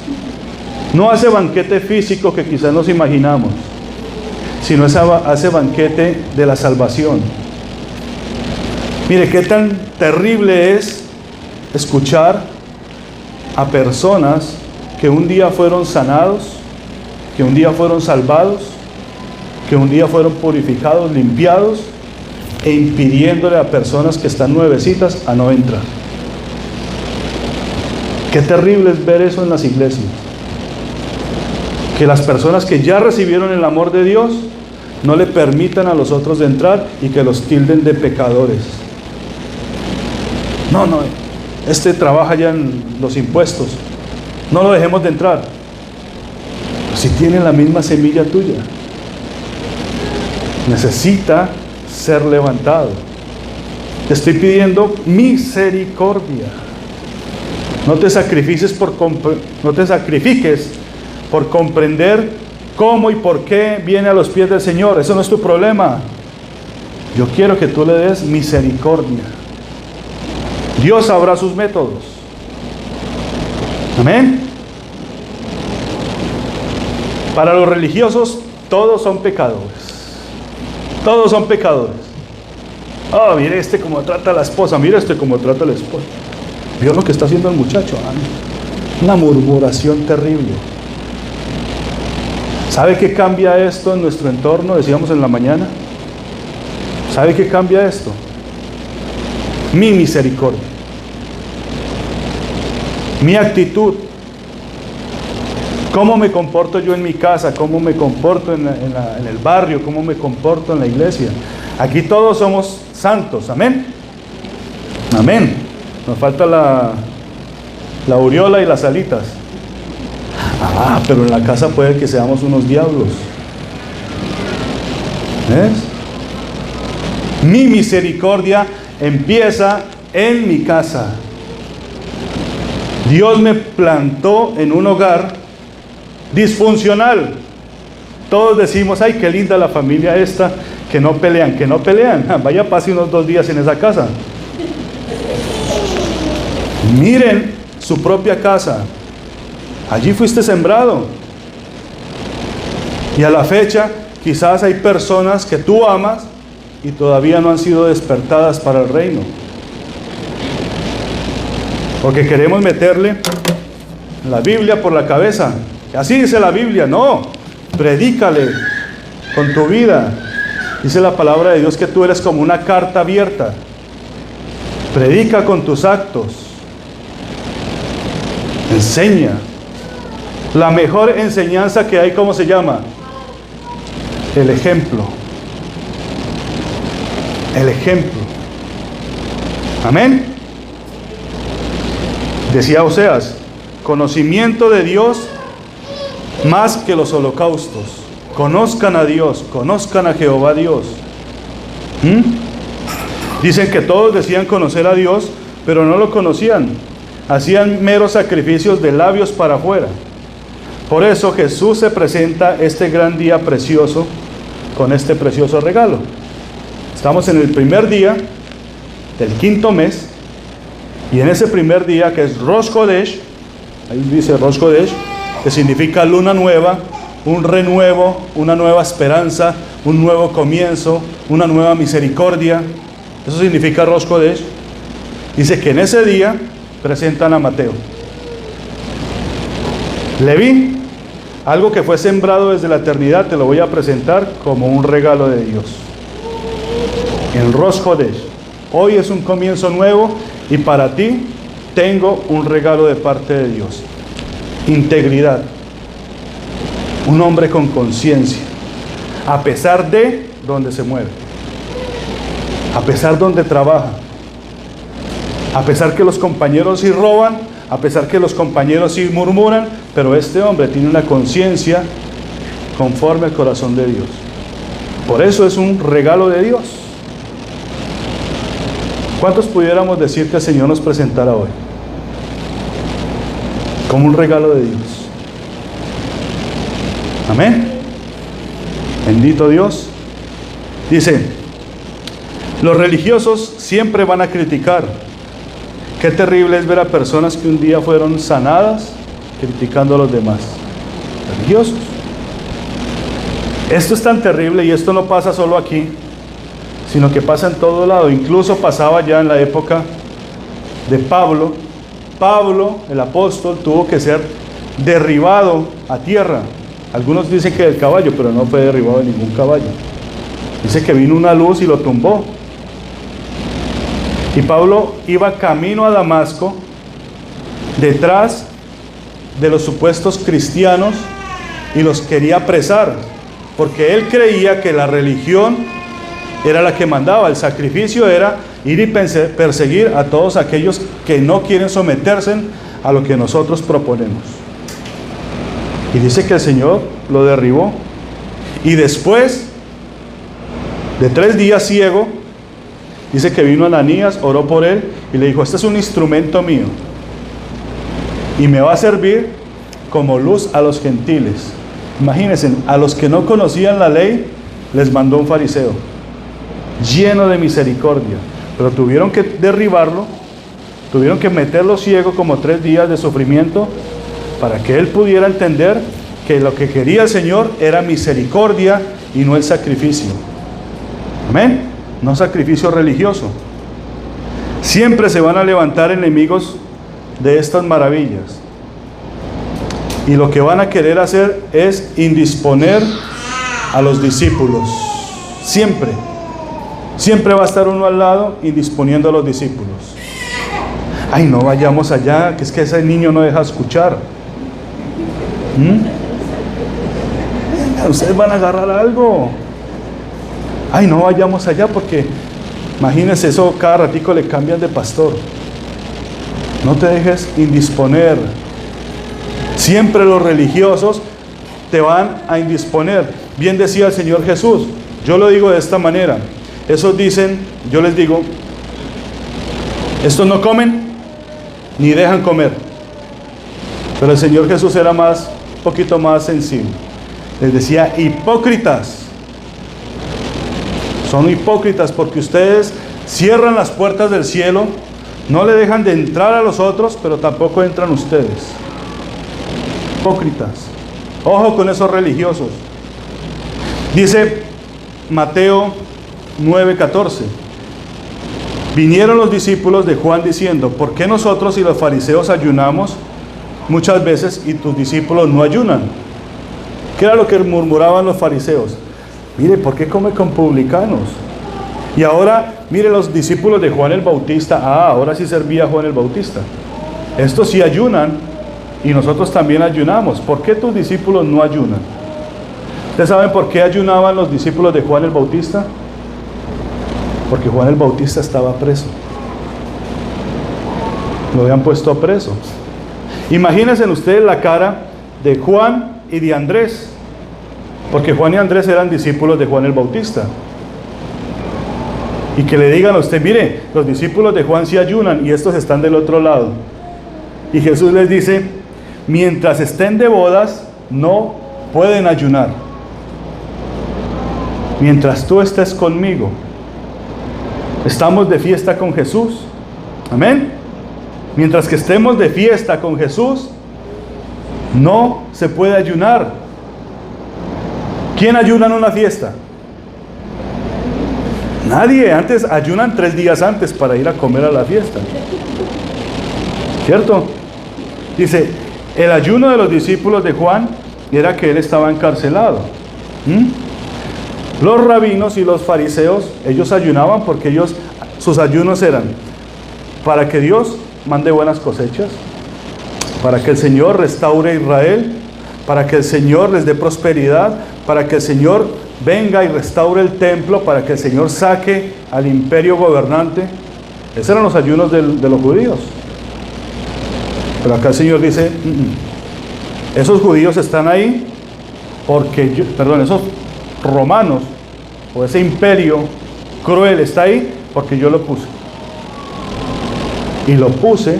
no a ese banquete físico que quizás nos imaginamos, sino a ese banquete de la salvación. Mire, qué tan terrible es escuchar a personas que un día fueron sanados, que un día fueron salvados, que un día fueron purificados, limpiados, e impidiéndole a personas que están nuevecitas a no entrar. Qué terrible es ver eso en las iglesias, que las personas que ya recibieron el amor de Dios no le permitan a los otros de entrar y que los tilden de pecadores. No, este trabaja ya en los impuestos, no lo dejemos de entrar. Si tiene la misma semilla tuya, necesita ser levantado. Te estoy pidiendo misericordia. No te sacrifiques por comprender cómo y por qué viene a los pies del Señor. Eso no es tu problema. Yo quiero que tú le des misericordia. Dios sabrá sus métodos. Amén. Para los religiosos, todos son pecadores. Todos son pecadores. Oh, mire este cómo trata a la esposa, mire este cómo trata a la esposa. ¿Vio lo que está haciendo el muchacho? Una murmuración terrible. ¿Sabe qué cambia esto en nuestro entorno? Decíamos en la mañana. ¿Sabe qué cambia esto? Mi misericordia, mi actitud, cómo me comporto yo en mi casa, cómo me comporto en el barrio, cómo me comporto en la iglesia. Aquí todos somos santos, amén. Amén. Nos falta la aureola y las alitas. Pero en la casa puede que seamos unos diablos. ¿Ves? Mi misericordia empieza en mi casa. Dios me plantó en un hogar disfuncional. Todos decimos: ay, qué linda la familia esta, que no pelean. Vaya, pase unos 2 días en esa casa. Miren su propia casa. Allí fuiste sembrado. Y a la fecha, quizás hay personas que tú amas y todavía no han sido despertadas para el reino. Porque queremos meterle la Biblia por la cabeza. Así dice la Biblia. No, predícale con tu vida. Dice la palabra de Dios que tú eres como una carta abierta. Predica con tus actos. Enseña. La mejor enseñanza que hay, ¿cómo se llama? El ejemplo. El ejemplo. Amén. Decía Oseas: conocimiento de Dios más que los holocaustos. Conozcan a Dios, conozcan a Jehová Dios. Dicen que todos decían conocer a Dios, pero no lo conocían. Hacían meros sacrificios de labios para afuera. Por eso Jesús se presenta este gran día precioso con este precioso regalo. Estamos en el primer día del 5º mes, y en ese primer día, que es Rosh Chodesh, ahí dice Rosh Chodesh, que significa luna nueva, un renuevo, una nueva esperanza, un nuevo comienzo, una nueva misericordia. Eso significa Rosh Chodesh. Dice que en ese día presentan a Mateo. Leví, algo que fue sembrado desde la eternidad, te lo voy a presentar como un regalo de Dios. En Rosh Chodesh. Hoy es un comienzo nuevo y para ti tengo un regalo de parte de Dios. Integridad. Un hombre con conciencia. A pesar de donde se mueve. A pesar donde trabaja. A pesar que los compañeros sí roban, a pesar que los compañeros sí murmuran, pero este hombre tiene una conciencia conforme al corazón de Dios. Por eso es un regalo de Dios. ¿Cuántos pudiéramos decir que el Señor nos presentara hoy? Como un regalo de Dios. Amén. Bendito Dios. Dice, los religiosos siempre van a criticar. Qué terrible es ver a personas que un día fueron sanadas criticando a los demás. Religiosos. Esto es tan terrible y esto no pasa solo aquí, sino que pasa en todo lado. Incluso pasaba ya en la época de Pablo. Pablo, el apóstol, tuvo que ser derribado a tierra. Algunos dicen que del caballo, pero no fue derribado de ningún caballo. Dice que vino una luz y lo tumbó. Y Pablo iba camino a Damasco, detrás de los supuestos cristianos, y los quería apresar, porque él creía que la religión era la que mandaba. El sacrificio era ir y perseguir a todos aquellos que no quieren someterse a lo que nosotros proponemos. Y dice que el Señor lo derribó. Y después de 3 días ciego, dice que vino Ananías, oró por él y le dijo, este es un instrumento mío y me va a servir como luz a los gentiles. Imagínense, a los que no conocían la ley les mandó un fariseo lleno de misericordia, pero tuvieron que derribarlo, tuvieron que meterlo ciego como 3 días de sufrimiento para que él pudiera entender que lo que quería el Señor era misericordia y no el sacrificio. Amén. No sacrificio religioso. Siempre se van a levantar enemigos de estas maravillas. Y lo que van a querer hacer es indisponer a los discípulos. Siempre. Siempre va a estar uno al lado indisponiendo a los discípulos. Ay, no vayamos allá, que es que ese niño no deja escuchar. Ustedes van a agarrar algo. Ay, no vayamos allá porque, imagínense, eso cada ratico le cambian de pastor. No te dejes indisponer. Siempre los religiosos te van a indisponer. Bien decía el Señor Jesús, yo lo digo de esta manera. Esos dicen, yo les digo, estos no comen ni dejan comer. Pero el Señor Jesús era un poquito más sensible. Les decía, hipócritas. Son hipócritas porque ustedes cierran las puertas del cielo, no le dejan de entrar a los otros, pero tampoco entran ustedes. Hipócritas. Ojo con esos religiosos. Dice Mateo 9:14. Vinieron los discípulos de Juan diciendo, ¿por qué nosotros y los fariseos ayunamos muchas veces y tus discípulos no ayunan? ¿Qué era lo que murmuraban los fariseos? Mire, ¿por qué come con publicanos? Y ahora, mire, los discípulos de Juan el Bautista, ahora sí servía Juan el Bautista. Estos sí ayunan y nosotros también ayunamos. ¿Por qué tus discípulos no ayunan? ¿Ustedes saben por qué ayunaban los discípulos de Juan el Bautista? Porque Juan el Bautista estaba preso. Lo habían puesto preso. Imagínense ustedes la cara de Juan y de Andrés. Porque Juan y Andrés eran discípulos de Juan el Bautista. Y que le digan a usted, mire, los discípulos de Juan sí ayunan y estos están del otro lado. Y Jesús les dice, mientras estén de bodas, no pueden ayunar. Mientras tú estés conmigo, estamos de fiesta con Jesús. Amén. Mientras que estemos de fiesta con Jesús, no se puede ayunar. ¿Quién ayuna en una fiesta? Nadie. Antes ayunan 3 días antes para ir a comer a la fiesta. ¿Cierto? Dice, el ayuno de los discípulos de Juan era que él estaba encarcelado. Los rabinos y los fariseos, ellos ayunaban porque sus ayunos eran para que Dios mande buenas cosechas, para que el Señor restaure a Israel, para que el Señor les dé prosperidad, para que el Señor venga y restaure el templo, para que el Señor saque al imperio gobernante. Esos eran los ayunos de los judíos. Pero acá el Señor dice, esos judíos están ahí porque esos romanos o ese imperio cruel está ahí porque yo lo puse. Y lo puse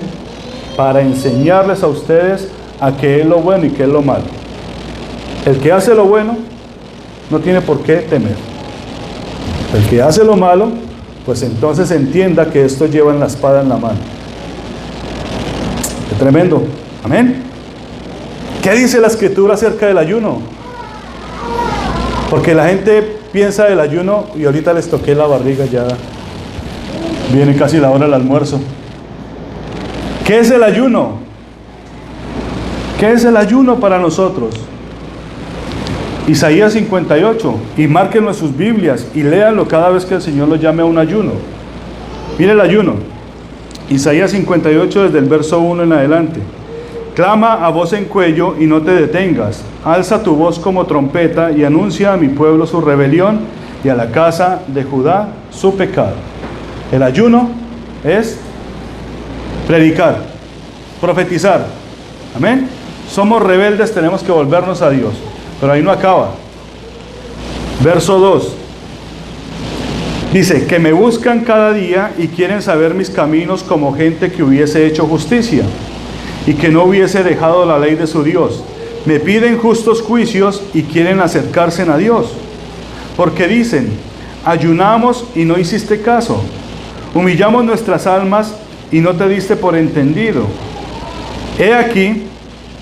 para enseñarles a ustedes a qué es lo bueno y qué es lo malo. El que hace lo bueno no tiene por qué temer. El que hace lo malo, pues entonces entienda que esto lleva la espada en la mano. Qué tremendo. Amén. ¿Qué dice la Escritura acerca del ayuno? Porque la gente piensa del ayuno y ahorita les toqué la barriga, ya viene casi la hora del almuerzo. ¿Qué es el ayuno? ¿Qué es el ayuno para nosotros? Isaías 58, y márquenlo en sus Biblias y léanlo cada vez que el Señor lo llame a un ayuno. Mire el ayuno. Isaías 58 desde el verso 1 en adelante. Clama a voz en cuello y no te detengas. Alza tu voz como trompeta y anuncia a mi pueblo su rebelión y a la casa de Judá su pecado. El ayuno es predicar, profetizar. Amén. Somos rebeldes, tenemos que volvernos a Dios. Pero ahí no acaba. Verso 2. Dice, que me buscan cada día y quieren saber mis caminos como gente que hubiese hecho justicia y que no hubiese dejado la ley de su Dios. Me piden justos juicios y quieren acercarse a Dios. Porque dicen, ayunamos y no hiciste caso. Humillamos nuestras almas y no te diste por entendido. He aquí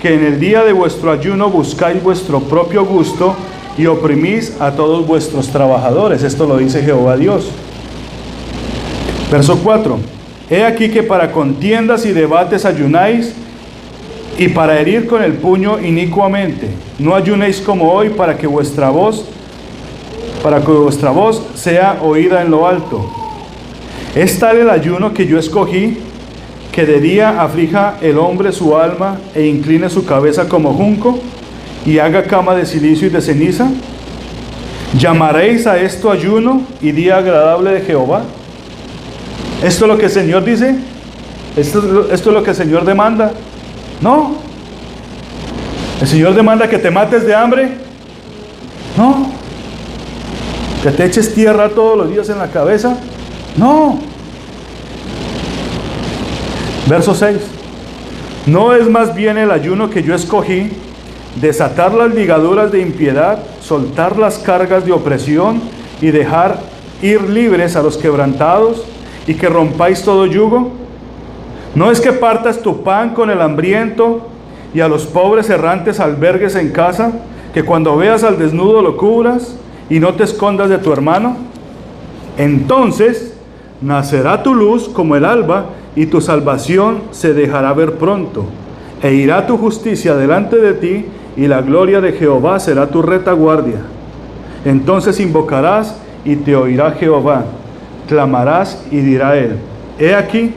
que en el día de vuestro ayuno buscáis vuestro propio gusto y oprimís a todos vuestros trabajadores. Esto lo dice Jehová Dios. Verso 4. He aquí que para contiendas y debates ayunáis y para herir con el puño inicuamente. No ayunéis como hoy para que vuestra voz sea oída en lo alto. Es tal el ayuno que yo escogí, que de día aflija el hombre su alma e incline su cabeza como junco y haga cama de silicio y de ceniza. ¿Llamaréis a esto ayuno y día agradable de Jehová? ¿Esto es lo que el Señor dice? ¿Esto es lo que el Señor demanda? No. ¿El Señor demanda que te mates de hambre? No. ¿Que te eches tierra todos los días en la cabeza? No. Verso 6. ¿No es más bien el ayuno que yo escogí, desatar las ligaduras de impiedad, soltar las cargas de opresión y dejar ir libres a los quebrantados y que rompáis todo yugo? ¿No es que partas tu pan con el hambriento y a los pobres errantes albergues en casa, que cuando veas al desnudo lo cubras y no te escondas de tu hermano? Entonces nacerá tu luz como el alba y tu salvación se dejará ver pronto, e irá tu justicia delante de ti, y la gloria de Jehová será tu retaguardia. Entonces invocarás y te oirá Jehová, clamarás y dirá él, he aquí,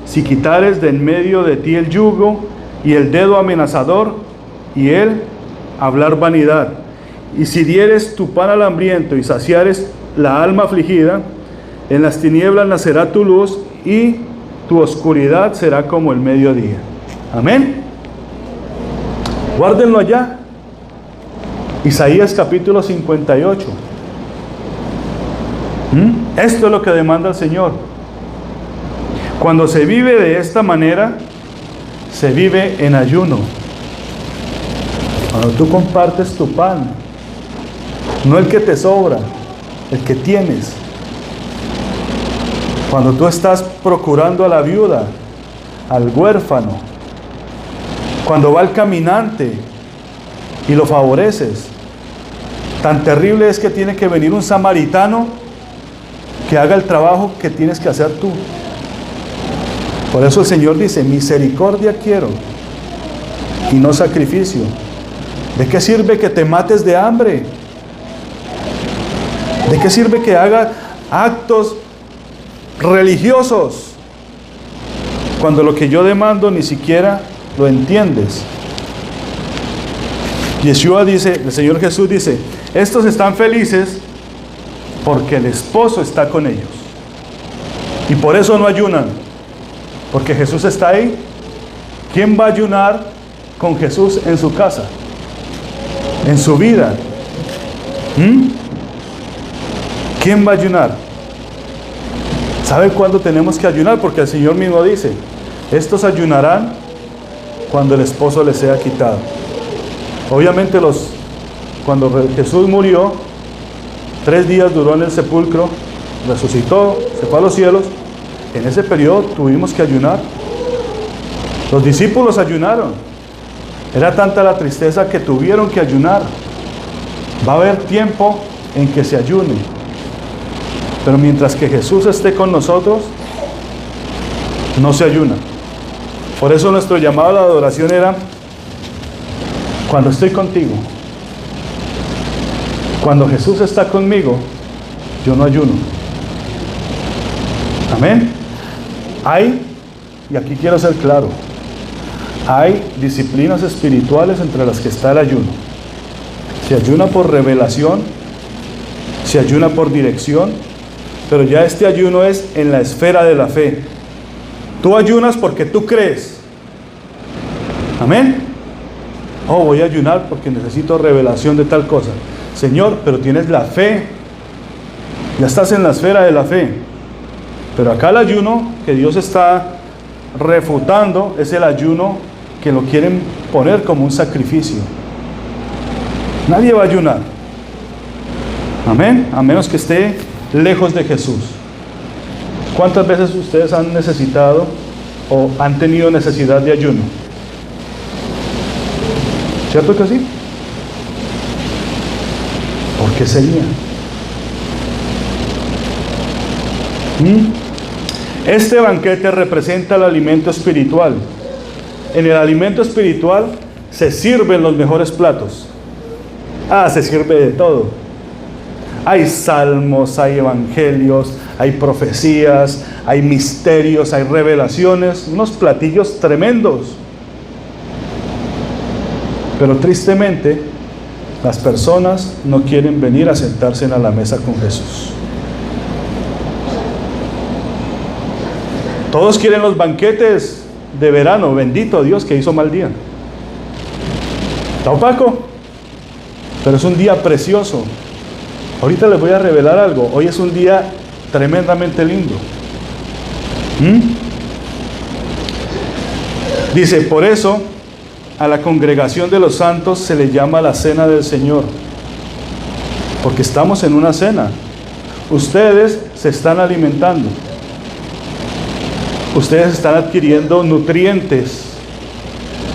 si quitares de en medio de ti el yugo y el dedo amenazador, y él hablar vanidad, y si dieres tu pan al hambriento y saciares la alma afligida, en las tinieblas nacerá tu luz y tu oscuridad será como el mediodía. Amén. Guárdenlo allá. Isaías capítulo 58. Esto es lo que demanda el Señor. Cuando se vive de esta manera, se vive en ayuno. Cuando tú compartes tu pan, no el que te sobra, el que tienes. Cuando tú estás procurando a la viuda, al huérfano, cuando va el caminante y lo favoreces, Tan terrible es que tiene que venir un samaritano que haga el trabajo que tienes que hacer tú. Por eso el Señor dice, misericordia quiero y no sacrificio. ¿De qué sirve que te mates de hambre? ¿De qué sirve que hagas actos religiosos cuando lo que yo demando ni siquiera lo entiendes? Yeshua dice, el Señor Jesús dice, estos están felices porque el esposo está con ellos. Y por eso no ayunan, porque Jesús está ahí. ¿Quién va a ayunar con Jesús en su casa, en su vida? ¿Quién va a ayunar? ¿Sabe cuándo tenemos que ayunar? Porque el Señor mismo dice, estos ayunarán cuando el esposo les sea quitado. Obviamente cuando Jesús murió, 3 días duró en el sepulcro, resucitó, se fue a los cielos. En ese periodo tuvimos que ayunar. Los discípulos ayunaron. Era tanta la tristeza que tuvieron que ayunar. Va a haber tiempo en que se ayune. Pero mientras que Jesús esté con nosotros, no se ayuna. Por eso nuestro llamado a la adoración era, cuando estoy contigo, cuando Jesús está conmigo, yo no ayuno. Amén. Y aquí quiero ser claro, hay disciplinas espirituales entre las que está el ayuno. Se ayuna por revelación, se ayuna por dirección, pero ya este ayuno es en la esfera de la fe. Tú ayunas porque tú crees. Amén. Oh, voy a ayunar porque necesito revelación de tal cosa. Señor, pero tienes la fe. Ya estás en la esfera de la fe. Pero acá el ayuno que Dios está refutando es el ayuno que lo quieren poner como un sacrificio. Nadie va a ayunar. Amén. A menos que esté lejos de Jesús. ¿Cuántas veces ustedes han necesitado o han tenido necesidad de ayuno? ¿Cierto que sí? ¿Por qué sería? Este banquete representa el alimento espiritual. En el alimento espiritual se sirven los mejores platos. Se sirve de todo. Hay salmos, hay evangelios, hay profecías, hay misterios, hay revelaciones, unos platillos tremendos. Pero tristemente, las personas no quieren venir a sentarse a la mesa con Jesús. Todos quieren los banquetes de verano, bendito Dios que hizo mal día. Está opaco, pero es un día precioso. Ahorita les voy a revelar algo. Hoy es un día tremendamente lindo. Dice, por eso a la congregación de los santos se le llama la cena del Señor, porque estamos en una cena. Ustedes se están alimentando, ustedes están adquiriendo nutrientes.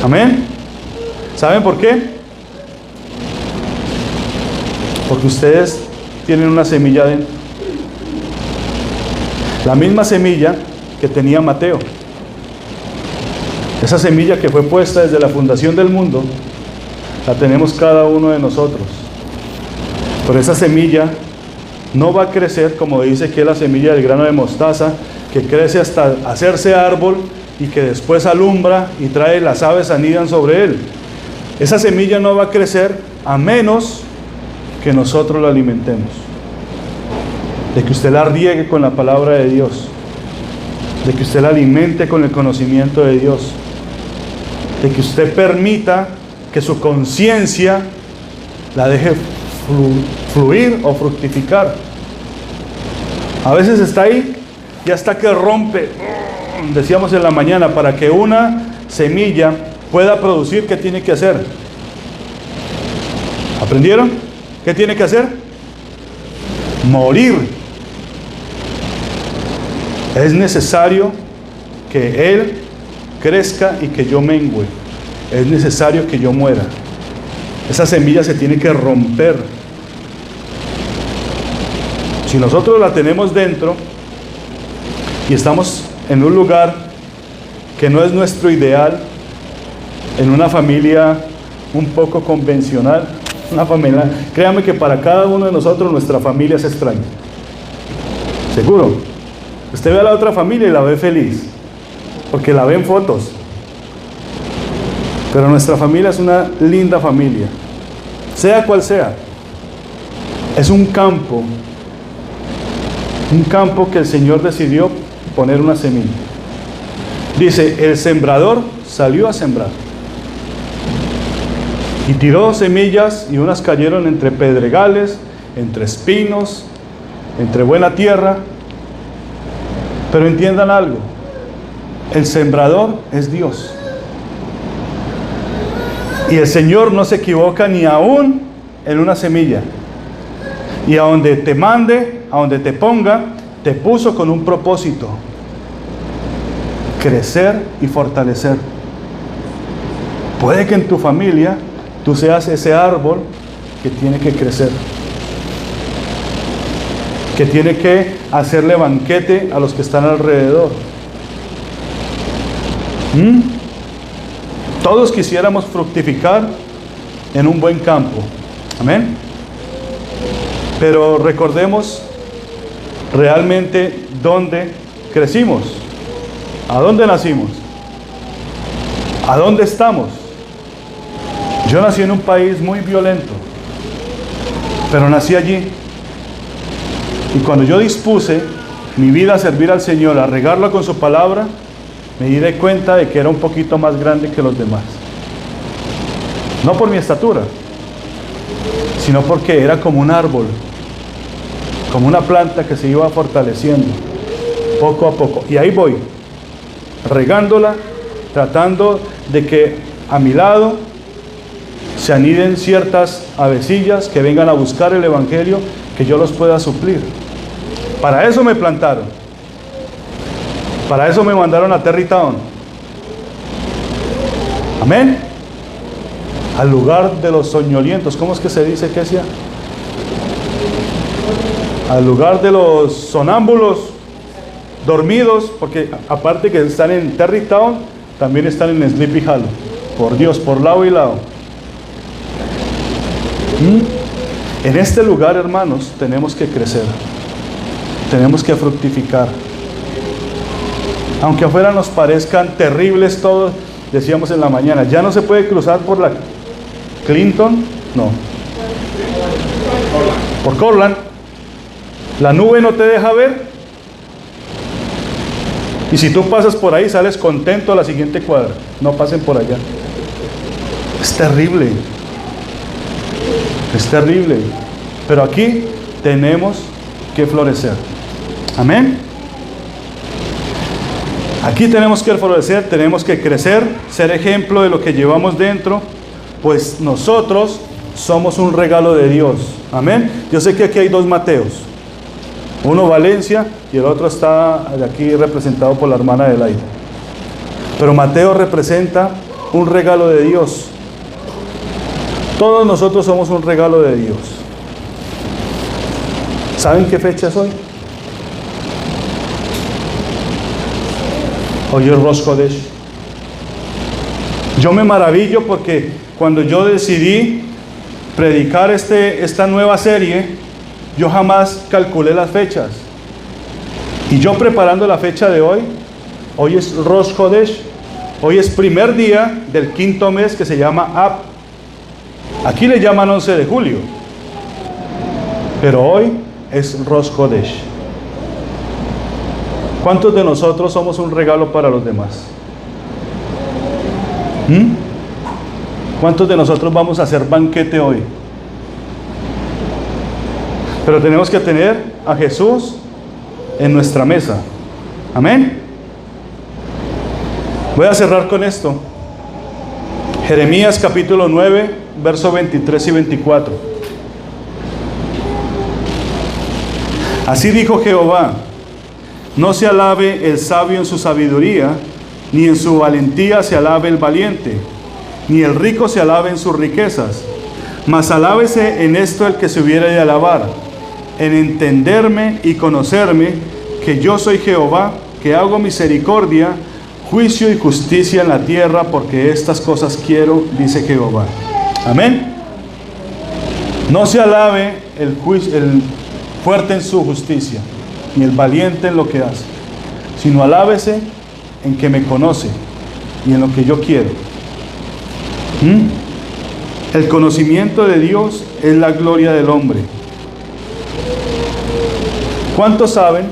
Amén. ¿Saben por qué? Porque ustedes tienen una semilla dentro, la misma semilla que tenía Mateo. Esa semilla que fue puesta desde la fundación del mundo, la tenemos cada uno de nosotros. Pero esa semilla no va a crecer como dice que es la semilla del grano de mostaza, que crece hasta hacerse árbol y que después alumbra y trae las aves anidan sobre él. Esa semilla no va a crecer a menos que nosotros la alimentemos. De que usted la riegue con la palabra de Dios, de que usted la alimente con el conocimiento de Dios, de que usted permita que su conciencia la deje fluir o fructificar. A veces está ahí y hasta que rompe. Decíamos en la mañana, para que una semilla pueda producir, ¿qué tiene que hacer? ¿Aprendieron? ¿Qué tiene que hacer? Morir. Es necesario que Él crezca y que yo mengüe. Es necesario que yo muera. Esa semilla se tiene que romper. Si nosotros la tenemos dentro y estamos en un lugar que no es nuestro ideal, en una familia un poco convencional, una familia, créanme que para cada uno de nosotros nuestra familia es extraña. Seguro. Usted ve a la otra familia y la ve feliz, porque la ve en fotos. Pero nuestra familia es una linda familia, sea cual sea. Es un campo que el Señor decidió poner una semilla. Dice, el sembrador salió a sembrar y tiró semillas, y unas cayeron entre pedregales, entre espinos, entre buena tierra. Pero entiendan algo, el sembrador es Dios, y el Señor no se equivoca ni aún en una semilla. Y a donde te mande, a donde te ponga, te puso con un propósito: crecer y fortalecer. Puede que en tu familia tú seas ese árbol que tiene que crecer, que tiene que hacerle banquete a los que están alrededor. Todos quisiéramos fructificar en un buen campo. Amén. Pero recordemos realmente dónde crecimos, a dónde nacimos, a dónde estamos. Yo nací en un país muy violento, pero nací allí. Y cuando yo dispuse mi vida a servir al Señor, a regarla con su palabra, me di cuenta de que era un poquito más grande que los demás. No por mi estatura, sino porque era como un árbol, como una planta que se iba fortaleciendo poco a poco. Y ahí voy, regándola, tratando de que a mi lado se aniden ciertas avecillas que vengan a buscar el evangelio, que yo los pueda suplir. Para eso me plantaron, para eso me mandaron a Terrytown. Amén. Al lugar de los soñolientos. ¿Cómo es que se dice, Kesia? Al lugar de los sonámbulos, dormidos, porque aparte que están en Terrytown, también están en Sleepy Hollow. Por Dios, por lado y lado. En este lugar, hermanos, tenemos que crecer, tenemos que fructificar. Aunque afuera nos parezcan terribles todos, decíamos en la mañana, ya no se puede cruzar por la Clinton, no, por Cortland, la nube no te deja ver, y si tú pasas por ahí sales contento a la siguiente cuadra. No pasen por allá, es terrible. Es terrible, pero aquí tenemos que florecer. Amén. Aquí tenemos que florecer, tenemos que crecer, ser ejemplo de lo que llevamos dentro, pues nosotros somos un regalo de Dios. Amén. Yo sé que aquí hay dos Mateos, uno Valencia y el otro está aquí representado por la hermana Adelaida. Pero Mateo representa un regalo de Dios. Todos nosotros somos un regalo de Dios. ¿Saben qué fecha es hoy? Hoy es Rosh Chodesh. Yo me maravillo porque cuando yo decidí predicar esta nueva serie, yo jamás calculé las fechas. Y yo preparando la fecha de hoy es Rosh Chodesh. Hoy es primer día del quinto mes que se llama Ab. Aquí le llaman 11 de julio, pero hoy es Rosh Chodesh. ¿Cuántos de nosotros somos un regalo para los demás? ¿Cuántos de nosotros vamos a hacer banquete hoy? Pero tenemos que tener a Jesús en nuestra mesa. Amén. Voy a cerrar con esto. Jeremías capítulo 9, versos 23 y 24. Así dijo Jehová: no se alabe el sabio en su sabiduría, ni en su valentía se alabe el valiente, ni el rico se alabe en sus riquezas, mas alábese en esto el que se hubiera de alabar, en entenderme y conocerme, que yo soy Jehová, que hago misericordia, juicio y justicia en la tierra, porque estas cosas quiero, dice Jehová. Amén. No se alabe el fuerte en su justicia, ni el valiente en lo que hace, sino alábese en que me conoce y en lo que yo quiero. El conocimiento de Dios es la gloria del hombre. ¿Cuántos saben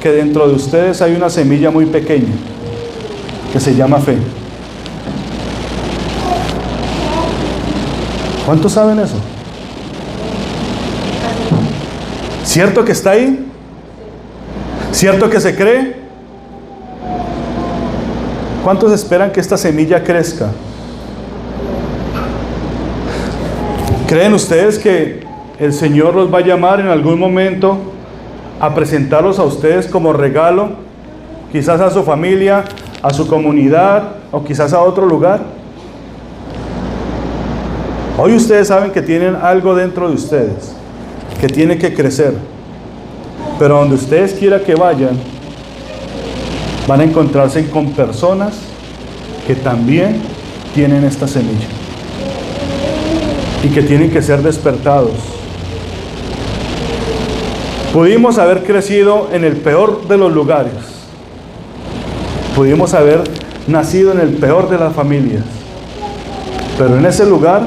que dentro de ustedes hay una semilla muy pequeña que se llama fe? ¿Cuántos saben eso? ¿Cierto que está ahí? ¿Cierto que se cree? ¿Cuántos esperan que esta semilla crezca? ¿Creen ustedes que el Señor los va a llamar en algún momento a presentarlos a ustedes como regalo? Quizás a su familia, a su comunidad o quizás a otro lugar. Hoy ustedes saben que tienen algo dentro de ustedes que tiene que crecer, pero donde ustedes quieran que vayan, van a encontrarse con personas que también tienen esta semilla y que tienen que ser despertados. Pudimos haber crecido en el peor de los lugares, pudimos haber nacido en el peor de las familias, pero en ese lugar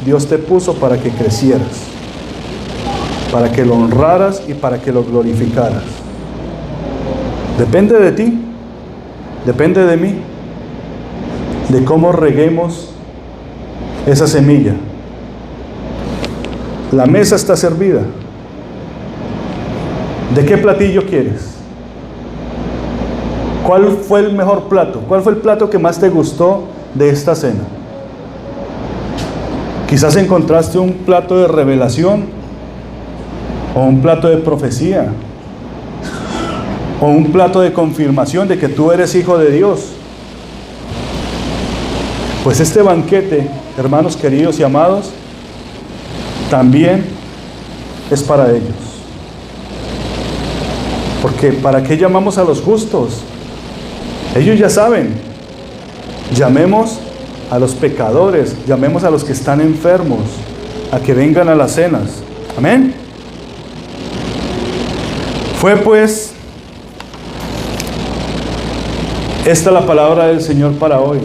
Dios te puso para que crecieras, para que lo honraras y para que lo glorificaras. Depende de ti, depende de mí, de cómo reguemos esa semilla. La mesa está servida. ¿De qué platillo quieres? ¿Cuál fue el mejor plato? ¿Cuál fue el plato que más te gustó de esta cena? Quizás encontraste un plato de revelación, o un plato de profecía, o un plato de confirmación de que tú eres hijo de Dios. Pues este banquete, hermanos queridos y amados, también es para ellos. Porque ¿para qué llamamos a los justos? Ellos ya saben. Llamemos a los pecadores, llamemos a los que están enfermos, a que vengan a las cenas. Amén. Fue pues esta la palabra del Señor para hoy.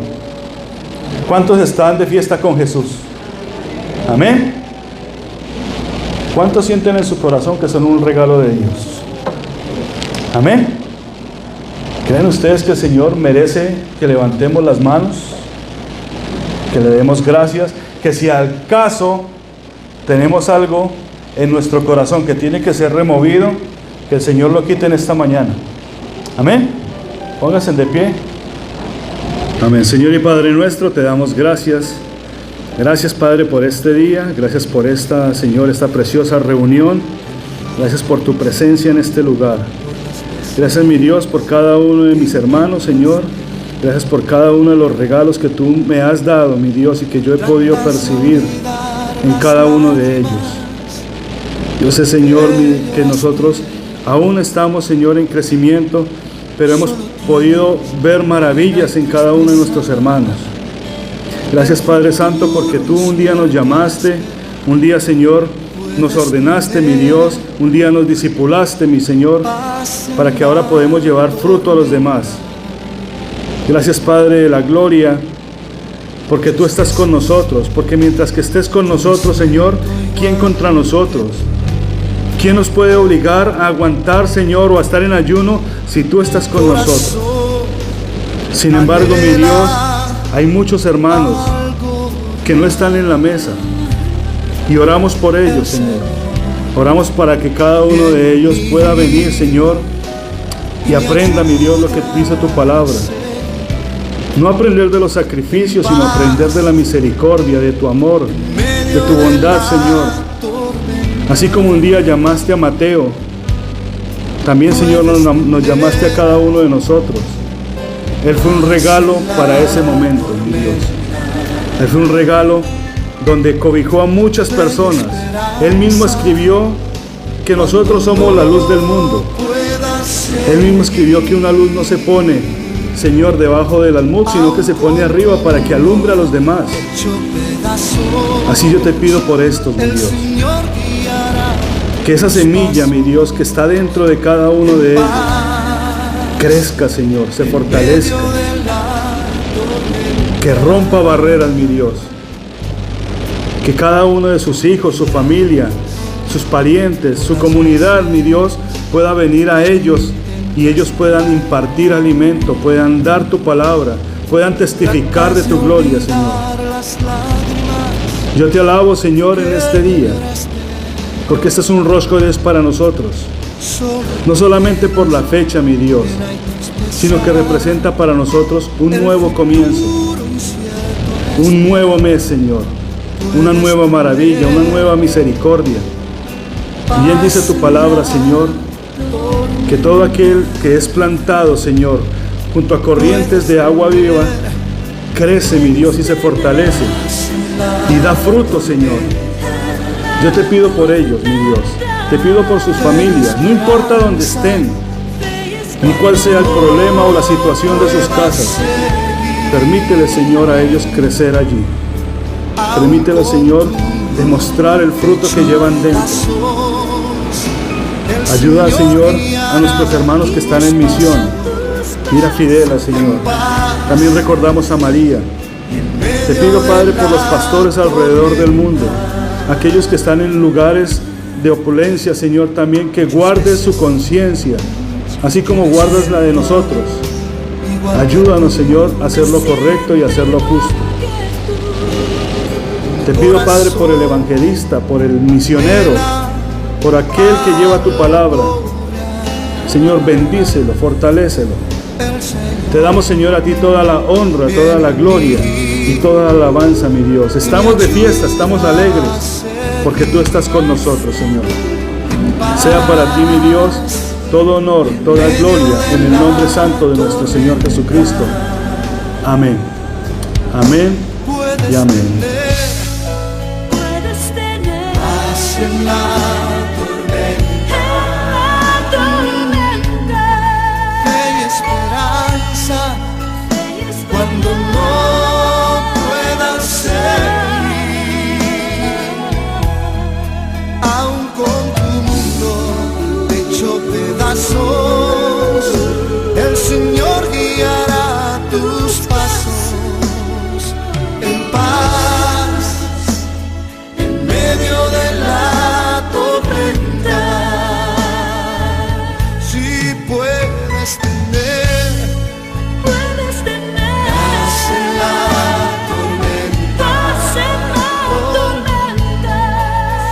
¿Cuántos están de fiesta con Jesús? Amén. ¿Cuántos sienten en su corazón que son un regalo de Dios? Amén. ¿Creen ustedes que el Señor merece que levantemos las manos, que le demos gracias, que si al caso tenemos algo en nuestro corazón que tiene que ser removido, que el Señor lo quite en esta mañana? Amén. Pónganse de pie. Amén. Señor y Padre nuestro, te damos gracias. Gracias, Padre, por este día. Gracias por esta, Señor, esta preciosa reunión. Gracias por tu presencia en este lugar. Gracias, mi Dios, por cada uno de mis hermanos, Señor. Gracias por cada uno de los regalos que tú me has dado, mi Dios, y que yo he podido percibir en cada uno de ellos. Yo sé, Señor, que nosotros aún estamos, Señor, en crecimiento, pero hemos podido ver maravillas en cada uno de nuestros hermanos. Gracias, Padre Santo, porque tú un día nos llamaste, un día, Señor, nos ordenaste, mi Dios, un día nos discipulaste, mi Señor, para que ahora podamos llevar fruto a los demás. Gracias, Padre de la gloria, porque tú estás con nosotros, porque mientras que estés con nosotros, Señor, ¿quién contra nosotros? ¿Quién nos puede obligar a aguantar, Señor, o a estar en ayuno si tú estás con nosotros? Sin embargo, mi Dios, hay muchos hermanos que no están en la mesa y oramos por ellos, Señor. Oramos para que cada uno de ellos pueda venir, Señor, y aprenda, mi Dios, lo que dice tu palabra. No aprender de los sacrificios, sino aprender de la misericordia, de tu amor, de tu bondad, Señor. Así como un día llamaste a Mateo, también, Señor, nos llamaste a cada uno de nosotros. Él fue un regalo para ese momento, mi Dios. Él fue un regalo donde cobijó a muchas personas. Él mismo escribió que nosotros somos la luz del mundo. Él mismo escribió que una luz no se pone, Señor, debajo del almud, sino que se pone arriba para que alumbre a los demás. Así yo te pido por esto, mi Dios, que esa semilla, mi Dios, que está dentro de cada uno de ellos, crezca, Señor, se fortalezca, que rompa barreras, mi Dios, que cada uno de sus hijos, su familia, sus parientes, su comunidad, mi Dios, pueda venir a ellos y ellos puedan impartir alimento, puedan dar tu palabra, puedan testificar de tu gloria, Señor. Yo te alabo, Señor, en este día, porque este es un Rosh Chodesh para nosotros, no solamente por la fecha, mi Dios, sino que representa para nosotros un nuevo comienzo, un nuevo mes, Señor, una nueva maravilla, una nueva misericordia. Y Bien dice tu palabra, Señor, que todo aquel que es plantado, Señor, junto a corrientes de agua viva, crece, mi Dios, y se fortalece y da fruto, Señor. Yo te pido por ellos, mi Dios, te pido por sus familias, no importa dónde estén, ni cuál sea el problema o la situación de sus casas. Permítele, Señor, a ellos crecer allí. Permítele, Señor, demostrar el fruto que llevan dentro. Ayuda, Señor, a nuestros hermanos que están en misión. Mira Fidela, Señor. También recordamos a María. Te pido, Padre, por los pastores alrededor del mundo, aquellos que están en lugares de opulencia, Señor, también que guardes su conciencia, así como guardas la de nosotros. Ayúdanos, Señor, a hacer lo correcto y a hacer lo justo. Te pido, Padre, por el evangelista, por el misionero, por aquel que lleva tu palabra. Señor, bendícelo, fortalécelo. Te damos, Señor, a ti toda la honra, toda la gloria y toda la alabanza, mi Dios. Estamos de fiesta, estamos alegres, porque tú estás con nosotros, Señor. Sea para ti, mi Dios, todo honor, toda gloria, en el nombre santo de nuestro Señor Jesucristo. Amén. Amén y amén. En la tormenta, fe y esperanza, cuando no puedas seguir, aún con tu mundo hecho pedazos, el Señor guiará tus pasos en paz, en medio de la tormenta. Si puedes tener paz en la tormenta,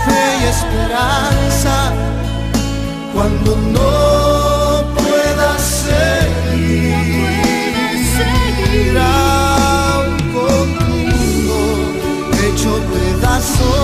fe y esperanza, cuando no puedas seguir, aún con tu mundo hecho pedazos,